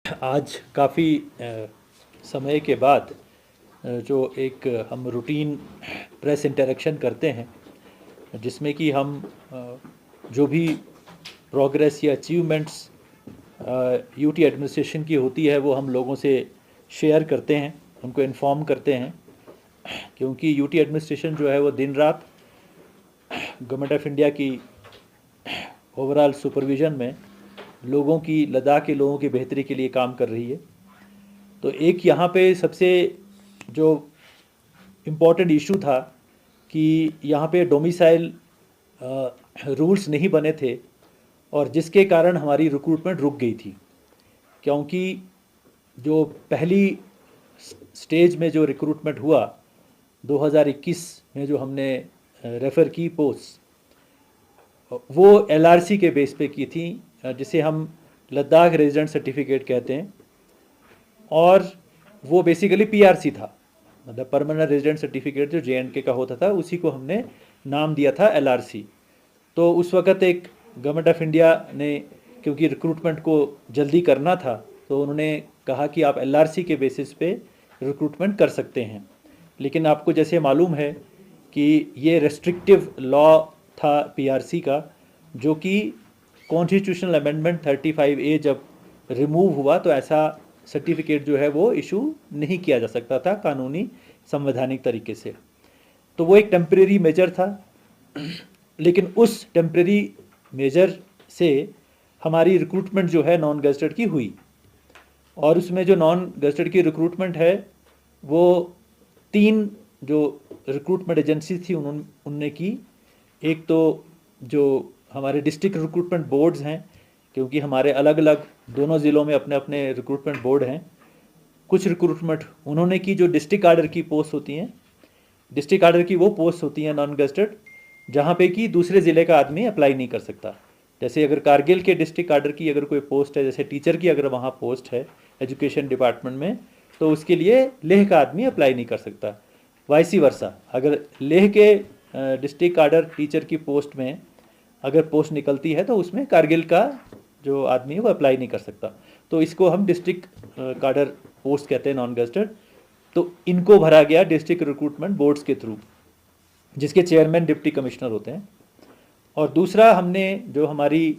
आज काफ़ी समय के बाद जो एक हम रूटीन प्रेस इंटरेक्शन करते हैं, जिसमें कि हम जो भी प्रोग्रेस या अचीवमेंट्स यूटी एडमिनिस्ट्रेशन की होती है वो हम लोगों से शेयर करते हैं, उनको इन्फॉर्म करते हैं। क्योंकि यूटी एडमिनिस्ट्रेशन जो है वो दिन रात गवर्नमेंट ऑफ इंडिया की ओवरऑल सुपरविज़न में लोगों की, लद्दाख के लोगों की बेहतरी के लिए काम कर रही है। तो एक यहाँ पे सबसे जो इम्पोर्टेंट इशू था कि यहाँ पे डोमिसाइल रूल्स नहीं बने थे, और जिसके कारण हमारी रिक्रूटमेंट रुक गई थी। क्योंकि जो पहली स्टेज में जो रिक्रूटमेंट हुआ 2021 में, जो हमने रेफ़र की पोस्ट, वो एलआरसी के बेस पे की थी, जिसे हम लद्दाख रेजिडेंट सर्टिफिकेट कहते हैं। और वो बेसिकली पीआरसी था, मतलब परमानेंट रेजिडेंट सर्टिफिकेट जो जेएंडके का होता था, उसी को हमने नाम दिया था एलआरसी। तो उस वक़्त एक गवर्नमेंट ऑफ इंडिया ने, क्योंकि रिक्रूटमेंट को जल्दी करना था, तो उन्होंने कहा कि आप एलआरसी के बेसिस पे रिक्रूटमेंट कर सकते हैं। लेकिन आपको जैसे मालूम है कि ये रेस्ट्रिक्टिव लॉ था पीआरसी का, जो कि कॉन्स्टिट्यूशनल अमेंडमेंट 35A जब रिमूव हुआ तो ऐसा सर्टिफिकेट जो है वो इशू नहीं किया जा सकता था कानूनी संवैधानिक तरीके से। तो वो एक टेम्परेरी मेजर था। लेकिन उस टेम्परेरी मेजर से हमारी रिक्रूटमेंट जो है नॉन गज़टेड की हुई, और उसमें जो नॉन गज़टेड की रिक्रूटमेंट है वो 3 जो रिक्रूटमेंट एजेंसी थी उनने की। एक तो जो हमारे डिस्ट्रिक्ट रिक्रूटमेंट बोर्ड्स हैं, क्योंकि हमारे अलग अलग दोनों ज़िलों में अपने अपने रिक्रूटमेंट बोर्ड हैं। कुछ रिक्रूटमेंट उन्होंने की जो डिस्ट्रिक्ट आर्डर की पोस्ट होती हैं। डिस्ट्रिक्ट आर्डर की वो पोस्ट होती हैं नॉन गज़टेड, जहाँ पे कि दूसरे ज़िले का आदमी अप्लाई नहीं कर सकता। जैसे अगर कारगिल के डिस्ट्रिक्ट आर्डर की अगर कोई पोस्ट है, जैसे टीचर की अगर वहाँ पोस्ट है एजुकेशन डिपार्टमेंट में, तो उसके लिए लेह का आदमी अप्लाई नहीं कर सकता। वाइसी वर्सा, अगर लेह के डिस्ट्रिक्ट आर्डर टीचर की पोस्ट में अगर पोस्ट निकलती है तो उसमें कारगिल का जो आदमी है वो अप्लाई नहीं कर सकता। तो इसको हम डिस्ट्रिक्ट काडर पोस्ट कहते हैं नॉन गज़टेड। तो इनको भरा गया डिस्ट्रिक्ट रिक्रूटमेंट बोर्ड्स के थ्रू, जिसके चेयरमैन डिप्टी कमिश्नर होते हैं। और दूसरा, हमने जो हमारी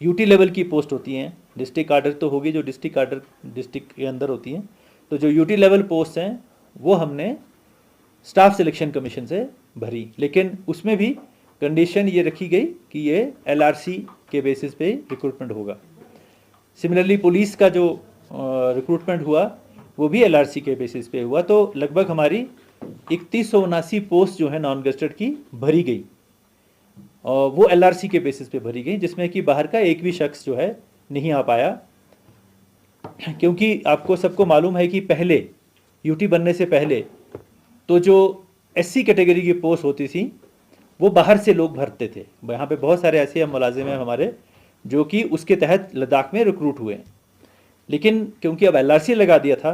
यूटी लेवल की पोस्ट होती हैं, डिस्ट्रिक्ट काडर तो होगी जो डिस्ट्रिक्ट काडर डिस्ट्रिक्ट के अंदर होती हैं, तो जो यूटी लेवल पोस्ट हैं वो हमने स्टाफ सिलेक्शन कमीशन से भरी। लेकिन उसमें भी कंडीशन ये रखी गई कि ये एलआरसी के बेसिस पे रिक्रूटमेंट होगा। सिमिलरली पुलिस का जो रिक्रूटमेंट हुआ वो भी एलआरसी के बेसिस पे हुआ। तो लगभग हमारी 3179 पोस्ट जो है नॉन गज़टेड की भरी गई, और वो एलआरसी के बेसिस पे भरी गई, जिसमें कि बाहर का एक भी शख्स जो है नहीं आ पाया। क्योंकि आपको सबको मालूम है कि पहले यूटी बनने से पहले तो जो एससी कैटेगरी की पोस्ट होती थी वो बाहर से लोग भरते थे। यहाँ पे बहुत सारे ऐसे मुलाजिम हैं हमारे जो कि उसके तहत लद्दाख में रिक्रूट हुए। लेकिन क्योंकि अब एलआरसी लगा दिया था,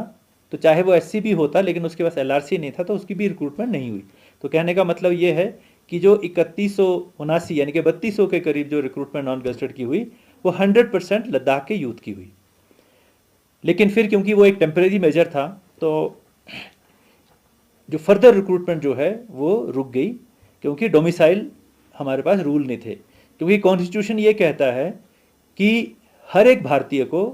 तो चाहे वो एससी भी होता लेकिन उसके पास एलआरसी नहीं था, तो उसकी भी रिक्रूटमेंट नहीं हुई। तो कहने का मतलब ये है कि जो 3179 यानी कि 3200 के करीब जो रिक्रूटमेंट नॉन गज़टेड की हुई, वो 100% लद्दाख के यूथ की हुई। लेकिन फिर क्योंकि वो एक टेम्परेरी मेजर था, तो जो फर्दर रिक्रूटमेंट जो है वो रुक गई, क्योंकि डोमिसाइल हमारे पास रूल नहीं थे। क्योंकि कॉन्स्टिट्यूशन ये कहता है कि हर एक भारतीय को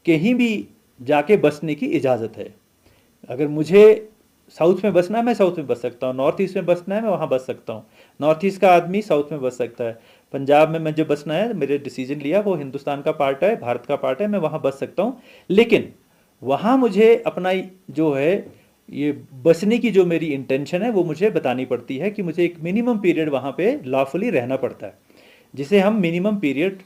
कहीं भी जाके बसने की इजाज़त है। अगर मुझे साउथ में बसना है मैं साउथ में बस सकता हूँ, नॉर्थ ईस्ट में बसना है मैं वहाँ बस सकता हूँ, नॉर्थ ईस्ट का आदमी साउथ में बस सकता है, पंजाब में मुझे बसना है, मेरे डिसीजन लिया वो हिंदुस्तान का पार्ट है, भारत का पार्ट है, मैं वहाँ बस सकता हूँ। लेकिन वहाँ मुझे अपना जो है ये बसने की जो मेरी इंटेंशन है वो मुझे बतानी पड़ती है कि मुझे एक मिनिमम पीरियड वहाँ पे लॉफुली रहना पड़ता है, जिसे हम मिनिमम पीरियड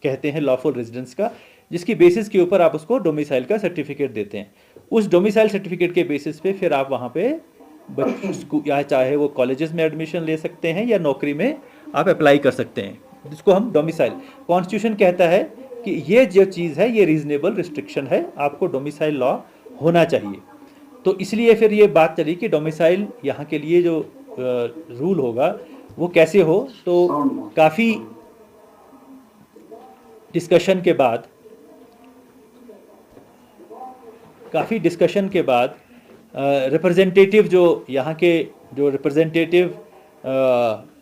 कहते हैं लॉफुल रेजिडेंस का, जिसकी बेसिस के ऊपर आप उसको डोमिसाइल का सर्टिफिकेट देते हैं। उस डोमिसाइल सर्टिफिकेट के बेसिस पे फिर आप वहाँ पे या चाहे वो कॉलेजेस में एडमिशन ले सकते हैं या नौकरी में आप अप्लाई कर सकते हैं, जिसको हम डोमिसाइल। कॉन्स्टिट्यूशन कहता है कि ये जो चीज़ है ये रीजनेबल रिस्ट्रिक्शन है, आपको डोमिसाइल लॉ होना चाहिए। तो इसलिए फिर ये बात चली कि डोमिसाइल यहाँ के लिए जो रूल होगा वो कैसे हो। तो काफ़ी डिस्कशन के बाद काफ़ी डिस्कशन के बाद रिप्रेजेंटेटिव जो यहाँ के जो रिप्रेजेंटेटिव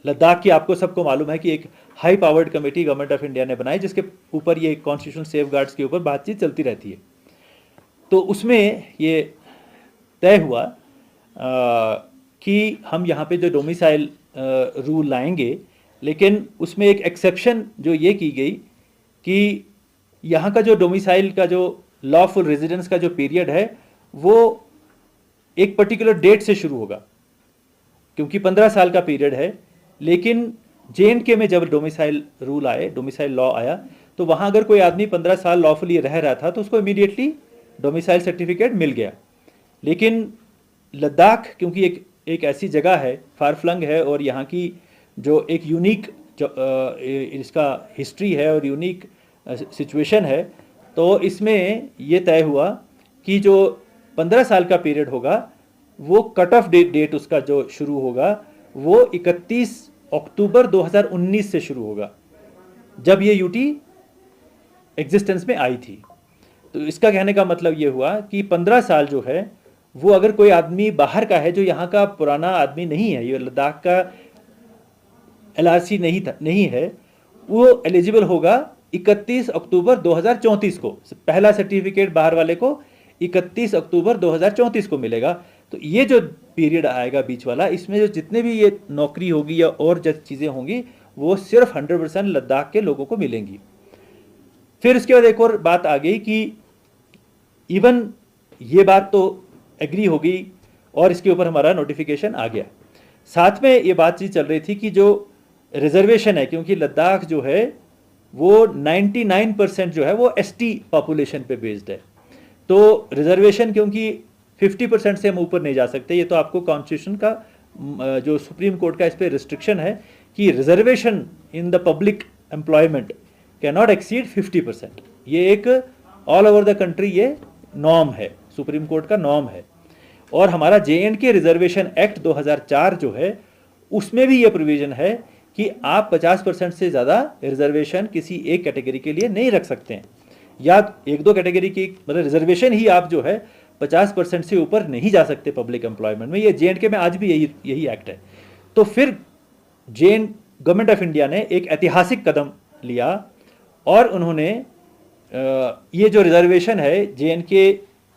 लद्दाख की, आपको सबको मालूम है कि एक high powered committee government of India ने बनाई, जिसके ऊपर ये कॉन्स्टिट्यूशनल सेफगार्ड्स के ऊपर बातचीत चलती रहती है। तो उसमें ये तय हुआ कि हम यहाँ पे जो डोमिसाइल रूल लाएंगे, लेकिन उसमें एक एक्सेप्शन जो ये की गई कि यहाँ का जो डोमिसाइल का जो लॉफुल रेजिडेंस का जो पीरियड है वो एक पर्टिकुलर डेट से शुरू होगा, क्योंकि 15 साल का पीरियड है। लेकिन JNK में जब डोमिसाइल रूल आए, डोमिसाइल लॉ आया, तो वहाँ अगर कोई आदमी 15 साल लॉफुली रह रहा था तो उसको इमीडिएटली डोमिसाइल सर्टिफिकेट मिल गया। लेकिन लद्दाख क्योंकि एक ऐसी जगह है, फार फ्लंग है, और यहाँ की जो एक यूनिक इसका हिस्ट्री है और यूनिक सिचुएशन है, तो इसमें ये तय हुआ कि जो 15 साल का पीरियड होगा वो कट ऑफ डेट उसका जो शुरू होगा वो 31 अक्टूबर 2019 से शुरू होगा, जब ये यूटी एग्जिस्टेंस में आई थी। तो इसका कहने का मतलब ये हुआ कि 15 साल जो है वो अगर कोई आदमी बाहर का है जो यहाँ का पुराना आदमी नहीं है, ये लद्दाख का LRC नहीं है, वो एलिजिबल होगा 31 अक्टूबर 2034 को। पहला सर्टिफिकेट बाहर वाले को 31 अक्टूबर 2034 को मिलेगा। तो ये जो पीरियड आएगा बीच वाला, इसमें जो जितने भी ये नौकरी होगी या और जो चीज़ें होंगी वो सिर्फ 100% लद्दाख के लोगों को मिलेंगी। फिर उसके बाद एक और बात आ गई कि इवन ये बात तो एग्री हो गई और इसके ऊपर हमारा नोटिफिकेशन आ गया। साथ में ये बातचीत चल रही थी कि जो रिजर्वेशन है, क्योंकि लद्दाख जो है वो 99% जो है वो ST पॉपुलेशन पे बेस्ड है, तो रिजर्वेशन क्योंकि 50% से हम ऊपर नहीं जा सकते। ये तो आपको कॉन्स्टिट्यूशन का जो सुप्रीम कोर्ट का इस पर रिस्ट्रिक्शन है कि reservation in the public employment can not exceed 50%। ये एक ऑल ओवर द कंट्री ये नॉर्म है, सुप्रीम कोर्ट का नॉर्म है। और हमारा JNK रिजर्वेशन एक्ट 2004 जो है उसमें भी ये प्रोविजन है कि आप 50% से ज़्यादा रिजर्वेशन किसी एक कैटेगरी के लिए नहीं रख सकते हैं, या एक दो कैटेगरी की मतलब रिजर्वेशन ही आप जो है 50% से ऊपर नहीं जा सकते पब्लिक एम्प्लॉयमेंट में। ये JNK में आज भी यही एक्ट है। तो फिर गवर्नमेंट ऑफ इंडिया ने एक ऐतिहासिक कदम लिया और उन्होंने ये जो रिजर्वेशन है JNK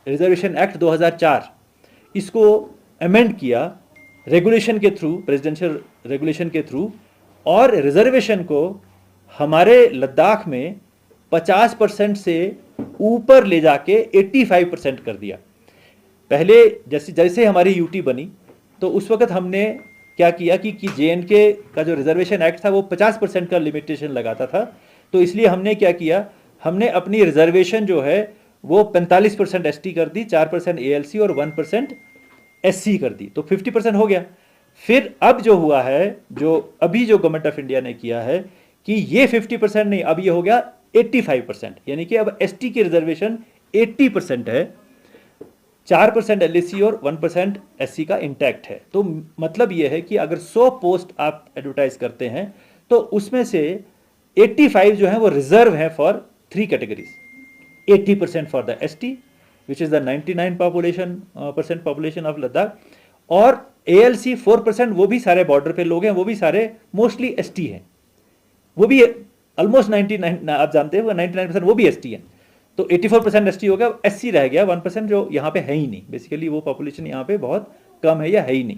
रिजर्वेशन एक्ट 2004 इसको अमेंड किया रेगुलेशन के थ्रू, प्रेसिडेंशियल रेगुलेशन के थ्रू, और रिजर्वेशन को हमारे लद्दाख में 50% से ऊपर ले जाके 85% कर दिया। पहले जैसे हमारी यूटी बनी तो उस वक्त हमने क्या किया कि JNK का जो रिजर्वेशन एक्ट था वो 50% का लिमिटेशन लगाता था। तो इसलिए हमने क्या किया, हमने अपनी रिजर्वेशन जो है वो 45% ST कर दी, 4% ALC और 1% SC कर दी, तो 50% हो गया। फिर अब जो हुआ है, जो अभी जो गवर्नमेंट ऑफ इंडिया ने किया है कि ये 50% नहीं, अब ये हो गया 85%, यानी कि अब ST की रिजर्वेशन 80% है, 4% LAC और 1% SC का इंटैक्ट है। तो मतलब ये है कि अगर 100 पोस्ट आप एडवर्टाइज करते हैं तो उसमें से 85 जो है वो रिजर्व है for 3 categories, 80% for the ST which is the 99% population of Ladakh, और ALC 4% वो भी सारे बॉर्डर पे लोग हैं, वो भी सारे मोस्टली ST हैं, वो भी ऑलमोस्ट 99, आप जानते हैं 99% वो भी ST हैं। तो 84% ST हो गया, SC रह गया 1% जो यहाँ पे है ही नहीं, बेसिकली वो पॉपुलेशन यहाँ पे बहुत कम है या है ही नहीं।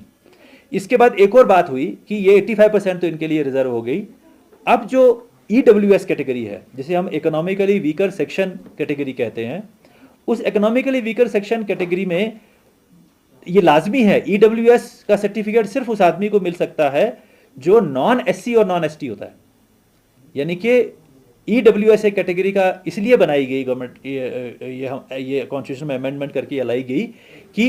इसके बाद एक और बात हुई कि ये 85% तो इनके लिए रिजर्व हो गई। अब जो EWS कैटेगरी है, जिसे हम इकोनॉमिकली वीकर सेक्शन कैटेगरी कहते हैं, उस इकोनॉमिकली वीकर सेक्शन कैटेगरी में ये लाजमी है, EWS का सर्टिफिकेट सिर्फ उस आदमी को मिल सकता है जो नॉन SC और नॉन ST होता है। यानी कि EWS एक कैटेगरी का इसलिए बनाई गई गवर्नमेंट, ये कॉन्स्टिट्यूशन में अमेंडमेंट करके लाई गई कि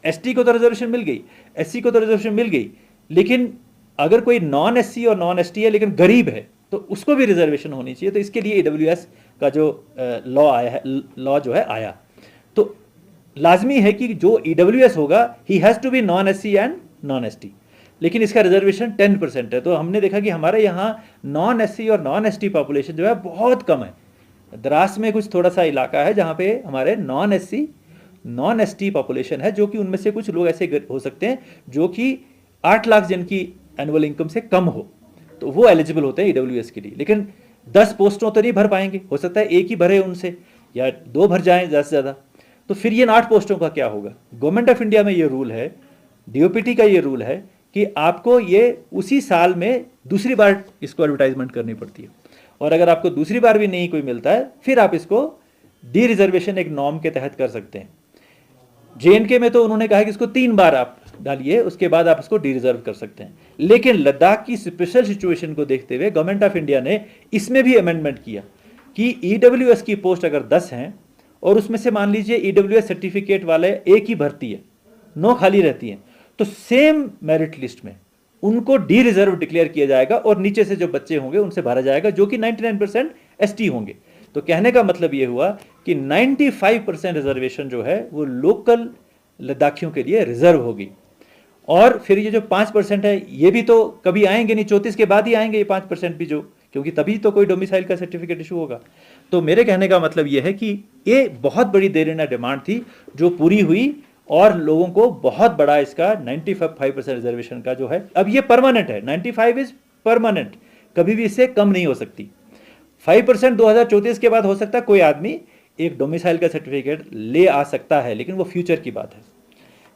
ST को तो रिजर्वेशन मिल गई, SC को तो रिजर्वेशन मिल गई, लेकिन अगर कोई नॉन SC और नॉन ST है लेकिन गरीब है तो उसको भी रिजर्वेशन होनी चाहिए। तो इसके लिए EWS का जो लॉ आया है, लॉ जो है आया, तो लाजमी है कि जो EWS होगा he has to be non SC and non ST, लेकिन इसका रिजर्वेशन 10% है। तो हमने देखा कि हमारे यहाँ नॉन SC और नॉन ST पॉपुलेशन जो है बहुत कम है, द्रास में कुछ थोड़ा सा इलाका है जहाँ पे हमारे non SC non ST population है, जो कि उनमें से कुछ लोग ऐसे हो सकते हैं जो कि 8 लाख जिनकी एनुअल इनकम से कम हो, तो वो एलिजिबल होते हैं ईडब्ल्यूएस के लिए। लेकिन 10 पोस्टों तो नहीं भर पाएंगे, हो सकता है एक ही भरे उनसे, या 2 भर जाएं ज़्यादा से ज़्यादा। तो फिर ये 8 पोस्टों का क्या होगा? गवर्नमेंट ऑफ इंडिया में ये रूल है, डीओपीटी का ये रूल है कि आपको ये उसी साल में दूसरी बार इसको एडवर्टाइजमेंट करनी पड़ती है, और अगर आपको दूसरी बार भी नहीं कोई मिलता है, फिर आप इसको डी रिजर्वेशन एक नॉर्म के तहत कर सकते हैं। जेएनके में तो उन्होंने कहा कि इसको 3 बार आप डालिए, उसके बाद आप इसको डी रिजर्व कर सकते हैं। लेकिन लद्दाख की स्पेशल सिचुएशन को देखते हुए गवर्नमेंट ऑफ इंडिया ने इसमें भी अमेंडमेंट किया कि ईडब्ल्यूएस की पोस्ट अगर 10 हैं और उसमें से मान लीजिए ईडब्ल्यूएस सर्टिफिकेट वाले एक ही भर्ती है, 9 खाली रहती हैं, तो सेम मेरिट लिस्ट में उनको डी रिजर्व डिक्लेयर किया जाएगा और नीचे से जो बच्चे होंगे उनसे भरा जाएगा, जो कि 99% एसटी होंगे। तो कहने का मतलब ये हुआ कि 95% रिजर्वेशन जो है वो लोकल लद्दाखियों के लिए रिजर्व होगी। और फिर ये जो 5% है, ये भी तो कभी आएंगे नहीं, 34 के बाद ही आएंगे ये 5% भी, जो क्योंकि तभी तो कोई डोमिसाइल का सर्टिफिकेट इशू होगा। तो मेरे कहने का मतलब ये है कि ये बहुत बड़ी देरीना डिमांड थी जो पूरी हुई, और लोगों को बहुत बड़ा इसका 95% रिजर्वेशन का जो है, अब ये परमानेंट है, 95 इज परमानेंट, कभी भी इससे कम नहीं हो सकती। 5% 2034 के बाद हो सकता है कोई आदमी एक डोमिसाइल का सर्टिफिकेट ले आ सकता है, लेकिन वो फ्यूचर की बात है।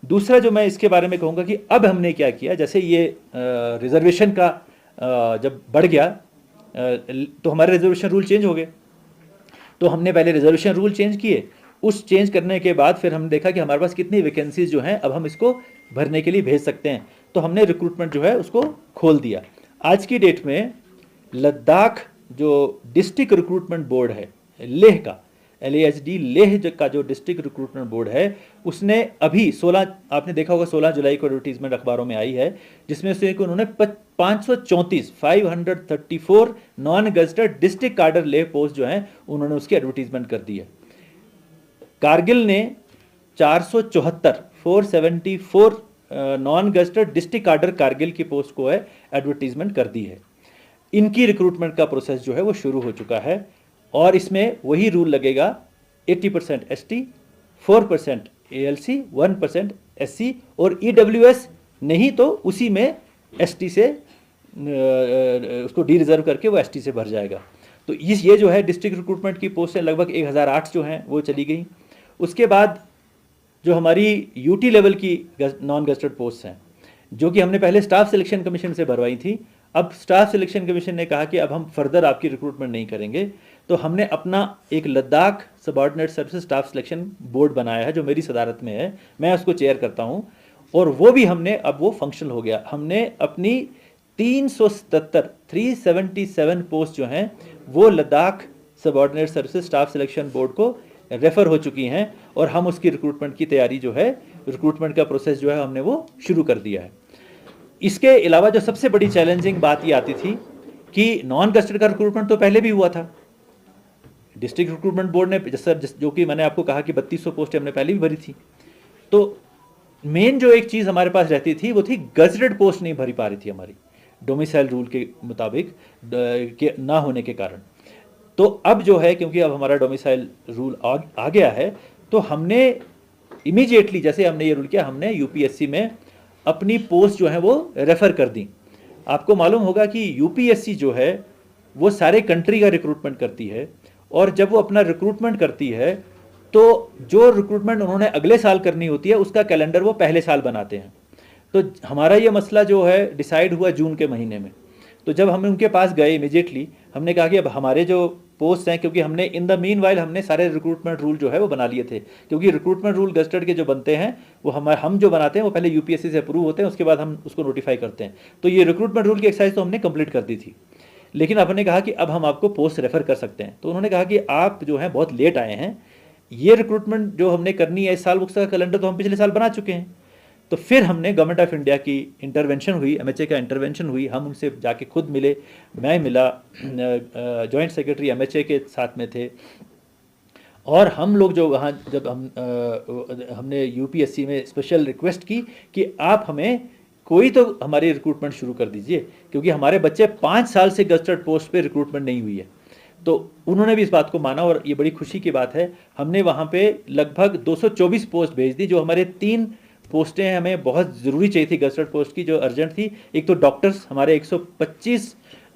दूसरा जो मैं इसके बारे में कहूँगा कि अब हमने क्या किया, जैसे ये रिजर्वेशन का जब बढ़ गया तो हमारे रिजर्वेशन रूल चेंज हो गए। तो हमने पहले रिजर्वेशन रूल चेंज किए, उस चेंज करने के बाद फिर हमने देखा कि हमारे पास कितनी वैकेंसीज जो हैं अब हम इसको भरने के लिए भेज सकते हैं, तो हमने रिक्रूटमेंट जो है उसको खोल दिया। आज की डेट में लद्दाख जो डिस्ट्रिक्ट रिक्रूटमेंट बोर्ड है लेह का, LAHD लेह का जो डिस्ट्रिक्ट रिक्रूटमेंट बोर्ड है, उसने अभी 16, आपने देखा होगा 16 जुलाई को एडवर्टीजमेंट अखबारों में आई है, जिसमें से उन्होंने 534 नॉन गजटेड डिस्ट्रिक्ट कार्डर लेह पोस्ट जो हैं उन्होंने उसकी एडवर्टीजमेंट कर दी है। कारगिल ने 474 नॉन गजटेड डिस्ट्रिक्ट कार्डर कारगिल की पोस्ट को है एडवर्टीजमेंट कर दी है। इनकी रिक्रूटमेंट का प्रोसेस जो है वो शुरू हो चुका है, और इसमें वही रूल लगेगा, 80% ST, 4% ALC, 1% SC, और EWS नहीं तो उसी में ST से उसको डी रिजर्व करके वो ST से भर जाएगा। तो ये जो है डिस्ट्रिक्ट रिक्रूटमेंट की पोस्ट है, लगभग 1008 जो हैं वो चली गई। उसके बाद जो हमारी UT लेवल की नॉन गजटेड पोस्ट हैं, जो कि हमने पहले स्टाफ सिलेक्शन कमीशन से भरवाई थी, अब स्टाफ सिलेक्शन कमीशन ने कहा कि अब हम फर्दर आपकी रिक्रूटमेंट नहीं करेंगे, तो हमने अपना एक Ladakh subordinate services staff selection board बनाया है जो मेरी सदारत में है, मैं उसको चेयर करता हूं, और वो भी हमने अब वो फंक्शनल हो गया। हमने अपनी 377 पोस्ट जो हैं वो Ladakh subordinate services staff selection board को रेफर हो चुकी हैं, और हम उसकी रिक्रूटमेंट की तैयारी जो है, रिक्रूटमेंट का प्रोसेस जो है हमने वो शुरू कर दिया है। इसके अलावा जो सबसे बड़ी चैलेंजिंग बात ये आती थी कि नॉन गजटेड का रिक्रूटमेंट तो पहले भी हुआ था, डिस्ट्रिक्ट रिक्रूटमेंट बोर्ड ने जो कि मैंने आपको कहा कि 3200 पोस्टें हमने पहले भी भरी थी। तो मेन जो एक चीज़ हमारे पास रहती थी वो थी गजटेड पोस्ट नहीं भरी पा रही थी हमारी, डोमिसाइल रूल के मुताबिक के ना होने के कारण। तो अब जो है, क्योंकि अब हमारा डोमिसाइल रूल आ गया है, तो हमने इमीडिएटली जैसे हमने ये रूल किया, हमने UPSC में अपनी पोस्ट जो है वो रेफ़र कर दी। आपको मालूम होगा कि UPSC जो है वो सारे कंट्री का रिक्रूटमेंट करती है, और जब वो अपना रिक्रूटमेंट करती है तो जो रिक्रूटमेंट उन्होंने अगले साल करनी होती है उसका कैलेंडर वो पहले साल बनाते हैं। तो हमारा ये मसला जो है डिसाइड हुआ जून के महीने में। तो जब हम उनके पास गए इमीडिएटली, हमने कहा कि अब हमारे जो पोस्ट हैं, क्योंकि हमने इन द मीन वाइल हमने सारे रिक्रूटमेंट रूल जो है वो बना लिए थे, क्योंकि रिक्रूटमेंट रूल गजटेड के जो बनते हैं वो हम जो बनाते हैं वो पहले UPSC से अप्रूव होते हैं, उसके बाद हम उसको नोटिफाई करते हैं। तो ये रिक्रूटमेंट रूल की एक्सरसाइज तो हमने कंप्लीट कर दी थी, लेकिन अब हमने कहा कि अब हम आपको पोस्ट रेफर कर सकते हैं। तो उन्होंने कहा कि आप जो हैं बहुत लेट आए हैं, ये रिक्रूटमेंट जो हमने करनी है इस साल, उसका कैलेंडर तो हम पिछले साल बना चुके हैं। तो फिर हमने गवर्नमेंट ऑफ इंडिया की इंटरवेंशन हुई, MHA का इंटरवेंशन हुई, हम उनसे जाके खुद मिले, मैं मिला, जॉइंट सेक्रेटरी MHA के साथ में थे, और हम लोग जो वहाँ जब हमने UPSC में स्पेशल रिक्वेस्ट की कि आप हमें कोई तो हमारी रिक्रूटमेंट शुरू कर दीजिए, क्योंकि हमारे बच्चे 5 साल से गजटेड पोस्ट पे रिक्रूटमेंट नहीं हुई है। तो उन्होंने भी इस बात को माना और ये बड़ी खुशी की बात है। हमने वहाँ पे लगभग 224 पोस्ट भेज दी। जो हमारे 3 पोस्टें हमें बहुत ज़रूरी चाहिए थी गजटेड पोस्ट की, जो अर्जेंट थी। एक तो डॉक्टर्स, हमारे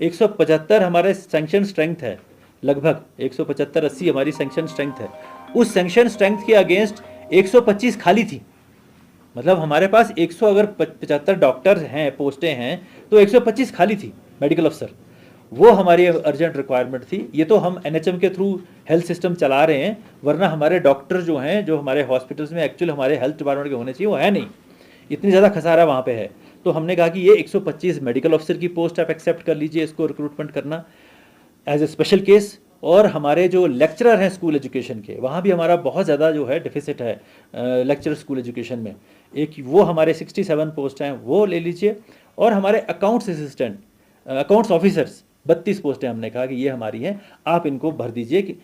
175 हमारे सेंक्शन स्ट्रेंथ है, लगभग 175-80 हमारी सेंक्शन स्ट्रेंथ है। उस सेंक्शन स्ट्रेंथ के अगेंस्ट 125 खाली थी। मतलब हमारे पास 100 अगर 75 डॉक्टर हैं, पोस्टें हैं, तो 125 खाली थी मेडिकल अफसर। वो हमारी अर्जेंट रिक्वायरमेंट थी। ये तो हम एनएचएम के थ्रू हेल्थ सिस्टम चला रहे हैं, वरना हमारे डॉक्टर जो हैं, जो हमारे हॉस्पिटल्स में एक्चुअल हमारे हेल्थ डिपार्टमेंट के होने चाहिए, वो है नहीं। इतनी ज़्यादा खसारा वहाँ पे है। तो हमने कहा कि ये 125 मेडिकल ऑफिसर की पोस्ट आप एक्सेप्ट कर लीजिए, इसको रिक्रूटमेंट करना एज ए स्पेशल केस। और हमारे जो लेक्चरर हैं स्कूल एजुकेशन के, वहाँ भी हमारा बहुत ज़्यादा जो है डिफिसिट है लेक्चरर स्कूल एजुकेशन में। एक वो हमारे 67 पोस्ट हैं, वो ले लीजिए। और हमारे अकाउंट्स असिस्टेंट, अकाउंट्स ऑफिसर्स 32 पोस्टें हमने कहा कि ये हमारी हैं, आप इनको भर दीजिए कि,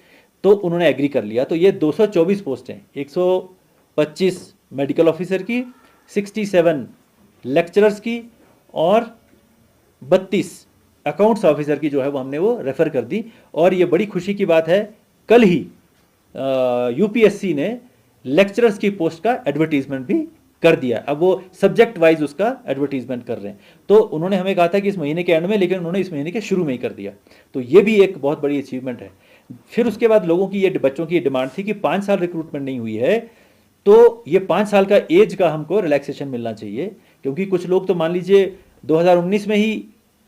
तो उन्होंने एग्री कर लिया। तो ये 224 पोस्टें, 125 मेडिकल ऑफिसर की, 67 लेक्चरर्स की और 32 अकाउंट्स ऑफिसर की जो है वो हमने वो रेफ़र कर दी। और ये बड़ी खुशी की बात है, कल ही यूपीएससी ने लेक्चरर्स की पोस्ट का एडवर्टीजमेंट भी कर दिया। अब वो सब्जेक्ट वाइज उसका एडवर्टीजमेंट कर रहे हैं। तो उन्होंने हमें कहा था कि इस महीने के एंड में, लेकिन उन्होंने इस महीने के शुरू में ही कर दिया। तो ये भी एक बहुत बड़ी अचीवमेंट है। फिर उसके बाद लोगों की ये, बच्चों की ये डिमांड थी कि 5 साल रिक्रूटमेंट नहीं हुई है, तो ये 5 साल का एज का हमको रिलैक्सेशन मिलना चाहिए। क्योंकि कुछ लोग तो मान लीजिए 2019 में ही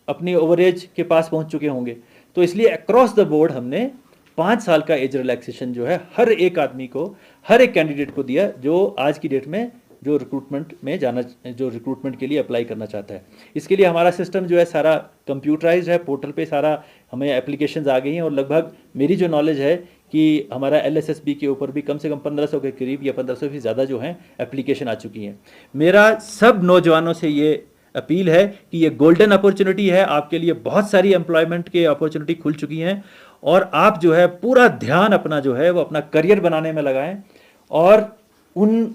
अपनी ओवर एज के पास पहुंच चुके होंगे। तो इसलिए अक्रॉस द बोर्ड हमने 5 साल का एज रिलैक्सेशन जो है हर एक आदमी को, हर एक कैंडिडेट को दिया, जो आज की डेट में जो रिक्रूटमेंट में जाना, जो रिक्रूटमेंट के लिए अप्लाई करना चाहता है। इसके लिए हमारा सिस्टम जो है सारा कंप्यूटराइज्ड है, पोर्टल पे सारा हमें एप्लीकेशंस आ गई हैं। और लगभग मेरी जो नॉलेज है कि हमारा एलएसएसबी के ऊपर भी कम से कम 1500 के करीब या 1500 से ज़्यादा जो हैं एप्लीकेशन आ चुकी हैं। मेरा सब नौजवानों से ये अपील है कि ये गोल्डन अपॉर्चुनिटी है आपके लिए। बहुत सारी एम्प्लॉयमेंट के अपॉर्चुनिटी खुल चुकी हैं और आप जो है पूरा ध्यान अपना जो है वो अपना करियर बनाने में लगाएं। और उन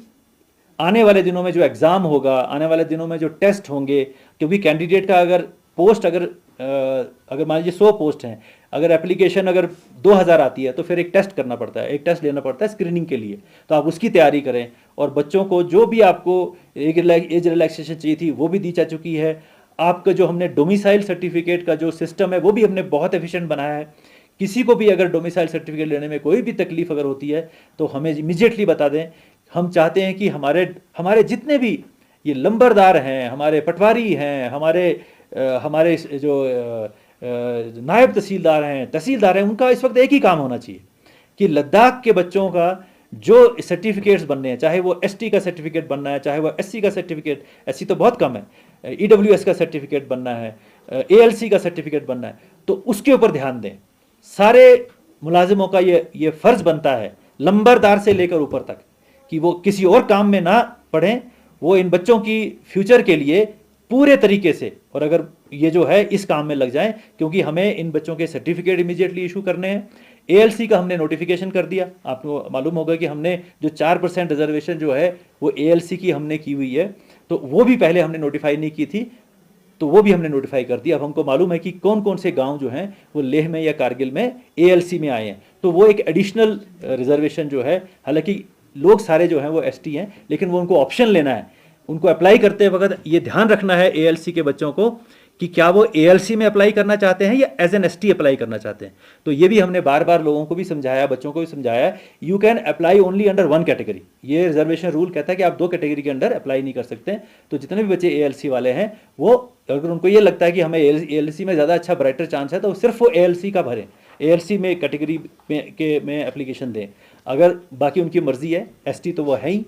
आने वाले दिनों में जो एग्ज़ाम होगा, आने वाले दिनों में जो टेस्ट होंगे, क्योंकि कैंडिडेट का अगर पोस्ट अगर मान लीजिए 100 पोस्ट हैं, अगर एप्लीकेशन अगर 2000 आती है, तो फिर एक टेस्ट करना पड़ता है, एक टेस्ट लेना पड़ता है स्क्रीनिंग के लिए। तो आप उसकी तैयारी करें। और बच्चों को जो भी आपको एज रिलैक्सेशन चाहिए थी वो भी दी जा चुकी है। आपका जो हमने डोमिसाइल सर्टिफिकेट का जो सिस्टम है वो भी हमने बहुत एफिशिएंट बनाया है। किसी को भी अगर डोमिसाइल सर्टिफिकेट लेने में कोई भी तकलीफ अगर होती है तो हमें इमीडिएटली बता दें। हम चाहते हैं कि हमारे जितने भी ये लंबरदार हैं, हमारे पटवारी हैं, हमारे जो नायब तहसीलदार हैं, उनका इस वक्त एक ही काम होना चाहिए कि लद्दाख के बच्चों का जो सर्टिफिकेट्स बनने हैं, चाहे वो एसटी का सर्टिफिकेट बनना है, चाहे वो एससी का सर्टिफिकेट, एससी तो बहुत कम है, ईडब्ल्यूएस का सर्टिफिकेट बनना है, एएलसी का सर्टिफिकेट बनना है, तो उसके ऊपर ध्यान दें। सारे मुलाजिमों का ये फ़र्ज़ बनता है, लंबरदार से लेकर ऊपर तक, कि वो किसी और काम में ना पढ़ें, वो इन बच्चों की फ्यूचर के लिए पूरे तरीके से, और अगर ये जो है इस काम में लग जाएं, क्योंकि हमें इन बच्चों के सर्टिफिकेट इमीडिएटली इशू करने हैं। एएलसी का हमने नोटिफिकेशन कर दिया। आपको मालूम होगा कि हमने जो 4% रिजर्वेशन जो है वो एएलसी की हमने की हुई है, तो वो भी पहले हमने नोटिफाई नहीं की थी, तो वो भी हमने नोटिफाई कर दिया। अब हमको मालूम है कि कौन कौन से गांव जो हैं वो लेह में या कारगिल में एएलसी में आए हैं, तो वो एक एडिशनल रिजर्वेशन जो है, हालांकि लोग सारे जो हैं वो एसटी हैं, लेकिन वो उनको ऑप्शन लेना है। उनको अप्लाई करते वक्त ये ध्यान रखना है एएलसी के बच्चों को कि क्या वो एएलसी में अप्लाई करना चाहते हैं या एज एन एसटी अप्लाई करना चाहते हैं। तो ये भी हमने बार बार लोगों को भी समझाया, बच्चों को भी समझाया, you can apply only under 1 category. ये रिजर्वेशन रूल कहता है कि आप 2 कैटेगरी के अंडर अप्लाई नहीं कर सकते। तो जितने भी बच्चे एएलसी वाले हैं, वो अगर उनको ये लगता है कि हमें एएलसी में ज़्यादा अच्छा ब्राइटर चांस है, तो सिर्फ वो एएलसी का भरें, एएलसी में कैटेगरी में एप्लीकेशन दें। अगर बाकी उनकी मर्जी है, एसटी तो वो है ही।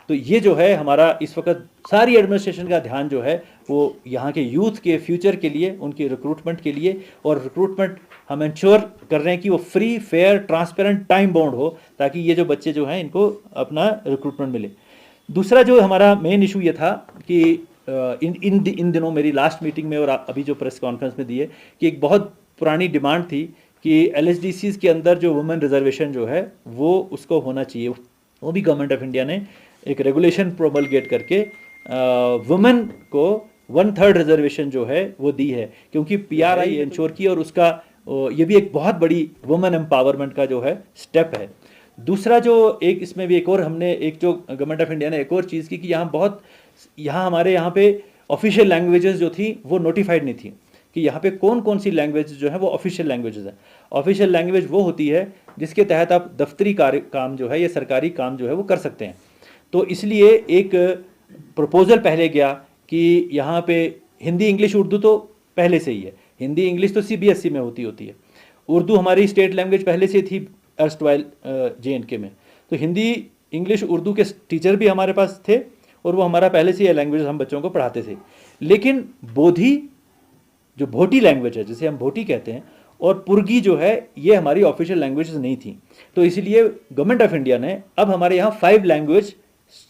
तो ये जो है हमारा इस वक्त सारी एडमिनिस्ट्रेशन का ध्यान जो है वो यहाँ के यूथ के फ्यूचर के लिए, उनके रिक्रूटमेंट के लिए, और रिक्रूटमेंट हम इंश्योर कर रहे हैं कि वो free, fair, transparent, time bound हो, ताकि ये जो बच्चे जो हैं इनको अपना रिक्रूटमेंट मिले। दूसरा जो हमारा मेन इशू ये था कि इन दिनों मेरी लास्ट मीटिंग में और अभी जो प्रेस कॉन्फ्रेंस में दी है, कि एक बहुत पुरानी डिमांड थी कि एलएचडीसीज़ के अंदर जो वुमेन रिजर्वेशन जो है वो उसको होना चाहिए। वो भी गवर्नमेंट ऑफ इंडिया ने एक रेगुलेशन प्रोमलगेट करके वुमेन को 1/3 रिजर्वेशन जो है वो दी है, क्योंकि पीआरआई इंश्योर की और उसका ये भी एक बहुत बड़ी वुमेन एम्पावरमेंट का जो है स्टेप है। दूसरा जो एक इसमें भी एक और हमने एक जो गवर्नमेंट ऑफ इंडिया ने एक और चीज़ की कि यहाँ हमारे यहाँ पे ऑफिशियल लैंग्वेजेस जो थी वो नोटिफाइड नहीं थी कि यहाँ पे कौन कौन सी लैंग्वेज जो है वो ऑफिशियल लैंग्वेजेस है। ऑफिशियल लैंग्वेज वो होती है जिसके तहत आप दफ्तरी काम जो है या सरकारी काम जो है वो कर सकते हैं। तो इसलिए एक प्रपोजल पहले गया कि यहाँ पे हिंदी इंग्लिश उर्दू तो पहले से ही है, हिंदी इंग्लिश तो CBSE में होती है, उर्दू हमारी स्टेट लैंग्वेज पहले से थी अर्स्टवाइल JNK में, तो हिंदी इंग्लिश उर्दू के टीचर भी हमारे पास थे और वो हमारा पहले से ये लैंग्वेज हम बच्चों को पढ़ाते थे। लेकिन बोधी जो भोटी लैंग्वेज है जिसे हम भोटी कहते हैं और पुर्गी जो है ये हमारी ऑफिशियल लैंग्वेजेस नहीं थी। तो इसलिए गवर्नमेंट ऑफ इंडिया ने अब हमारे यहाँ 5 लैंग्वेज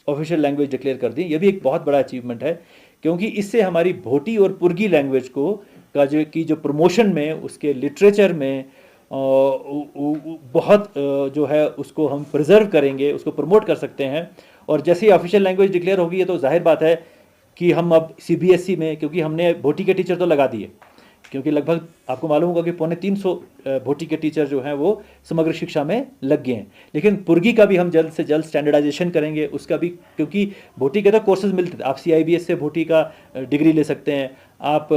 ऑफिशियल लैंग्वेज डिक्लेयर कर दी। ये भी एक बहुत बड़ा अचीवमेंट है क्योंकि इससे हमारी भोटी और पुर्गी लैंग्वेज को की जो प्रमोशन में उसके लिटरेचर में बहुत जो है उसको हम प्रिजर्व करेंगे, उसको प्रमोट कर सकते हैं। और जैसे ही ऑफिशियल लैंग्वेज डिक्लेयर होगी है तो जाहिर बात है कि हम अब CBSE में, क्योंकि हमने भोटी के टीचर तो लगा दिए, क्योंकि लगभग आपको मालूम होगा कि 350 भोटी के टीचर जो हैं वो समग्र शिक्षा में लग गए हैं। लेकिन पुर्गी का भी हम जल्द से जल्द स्टैंडर्डाइजेशन करेंगे उसका भी, क्योंकि भोटी के तो कोर्सेज मिलते थे। आप CIBS से भोटी का डिग्री ले सकते हैं, आप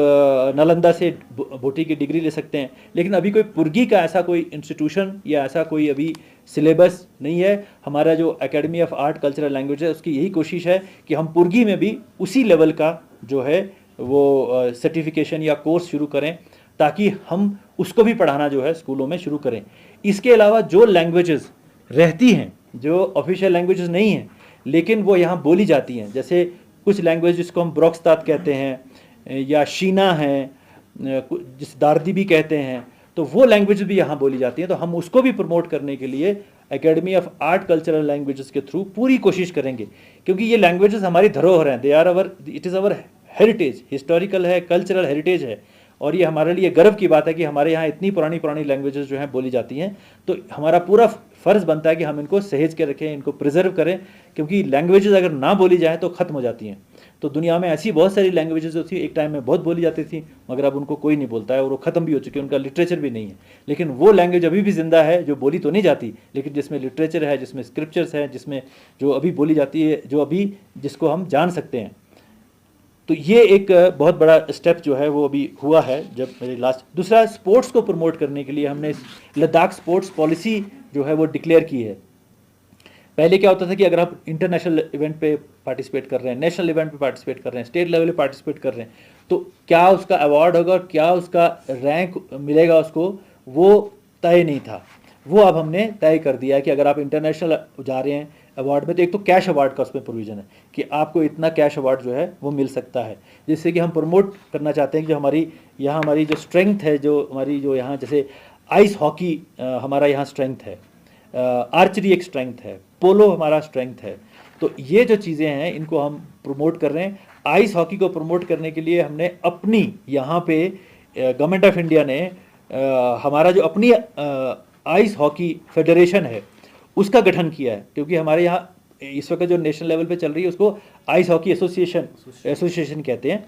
नालंदा से भोटी की डिग्री ले सकते हैं, लेकिन अभी कोई पुर्गी का ऐसा कोई इंस्टीट्यूशन या ऐसा कोई अभी सिलेबस नहीं है। हमारा जो academy of art cultural language है उसकी यही कोशिश है कि हम पुर्गी में भी उसी लेवल का जो है वो सर्टिफिकेशन या कोर्स शुरू करें ताकि हम उसको भी पढ़ाना जो है स्कूलों में शुरू करें। इसके अलावा जो लैंग्वेजेस रहती हैं जो ऑफिशियल लैंग्वेजेस नहीं हैं लेकिन वो यहाँ बोली जाती हैं, जैसे कुछ लैंग्वेज जिसको हम ब्रॉक्सतात कहते हैं या शीना है, जिस दार्दी भी कहते हैं, तो वो लैंग्वेज भी यहाँ बोली जाती हैं। तो हम उसको भी प्रमोट करने के लिए academy of art cultural languages के थ्रू पूरी कोशिश करेंगे, क्योंकि ये लैंग्वेजेस हमारी धरोहर हैं, they are our, it is our heritage, historical है, कल्चरल हेरिटेज है। और ये हमारे लिए गर्व की बात है कि हमारे यहाँ इतनी पुरानी पुरानी लैंग्वेजेस जो हैं बोली जाती हैं। तो हमारा पूरा फ़र्ज़ बनता है कि हम इनको सहेज के रखें, इनको प्रिजर्व करें, क्योंकि लैंग्वेजेस अगर ना बोली जाए तो ख़त्म हो जाती हैं। तो दुनिया में ऐसी बहुत सारी लैंग्वेजेस जो थी एक टाइम में बहुत बोली जाती थी, मगर अब उनको कोई नहीं बोलता है और वो ख़त्म भी हो चुकी है, उनका लिटरेचर भी नहीं है। लेकिन वो लैंग्वेज अभी भी ज़िंदा है जो बोली तो नहीं जाती, लेकिन जिसमें लिटरेचर है, जिसमें स्क्रिप्चर्स है, जिसमें जो अभी बोली जाती है, जो अभी जिसको हम जान सकते हैं। तो ये एक बहुत बड़ा स्टेप जो है वो अभी हुआ है जब मेरी लास्ट। दूसरा, स्पोर्ट्स को प्रमोट करने के लिए हमने लद्दाख स्पोर्ट्स पॉलिसी जो है वो डिक्लेयर की है। पहले क्या होता था कि अगर आप इंटरनेशनल इवेंट पे पार्टिसिपेट कर रहे हैं, नेशनल इवेंट पे पार्टिसिपेट कर रहे हैं, स्टेट लेवल पे पार्टिसिपेट कर रहे हैं, तो क्या उसका अवार्ड होगा और क्या उसका रैंक मिलेगा उसको, वो तय नहीं था। वो अब हमने तय कर दिया है कि अगर आप इंटरनेशनल जा रहे हैं अवार्ड में, तो एक तो कैश अवार्ड का उसमें प्रोविज़न है कि आपको इतना कैश अवार्ड जो है वो मिल सकता है, जिससे कि हम प्रमोट करना चाहते हैं कि जो हमारी जो स्ट्रेंथ है, जो हमारी जो यहाँ जैसे आइस हॉकी हमारा यहाँ स्ट्रेंथ है, आर्चरी एक स्ट्रेंथ है, पोलो हमारा स्ट्रेंथ है। तो ये जो चीज़ें हैं इनको हम प्रमोट कर रहे हैं। आइस हॉकी को प्रमोट करने के लिए हमने अपनी यहाँ पे गवर्नमेंट ऑफ इंडिया ने हमारा जो अपनी आइस हॉकी फेडरेशन है उसका गठन किया है, क्योंकि हमारे यहाँ इस वक्त जो नेशनल लेवल पे चल रही है उसको आइस हॉकी एसोसिएशन कहते हैं,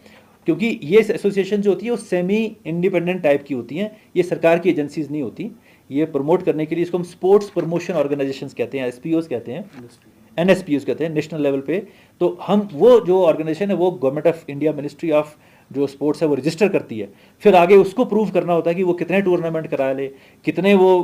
क्योंकि ये एसोसिएशन जो होती है वो सेमी इंडिपेंडेंट टाइप की होती हैं, ये सरकार की एजेंसीज नहीं होती। ये प्रमोट करने के लिए इसको हम स्पोर्ट्स प्रमोशन ऑर्गेनाइजेशंस कहते हैं, SPOs कहते हैं, NSPOs कहते हैं नेशनल लेवल पे। तो हम वो जो ऑर्गेनाइजेशन है वो government of India ministry of जो स्पोर्ट्स है वो रजिस्टर करती है। फिर आगे उसको प्रूव करना होता है कि वो कितने टूर्नामेंट करा ले, कितने वो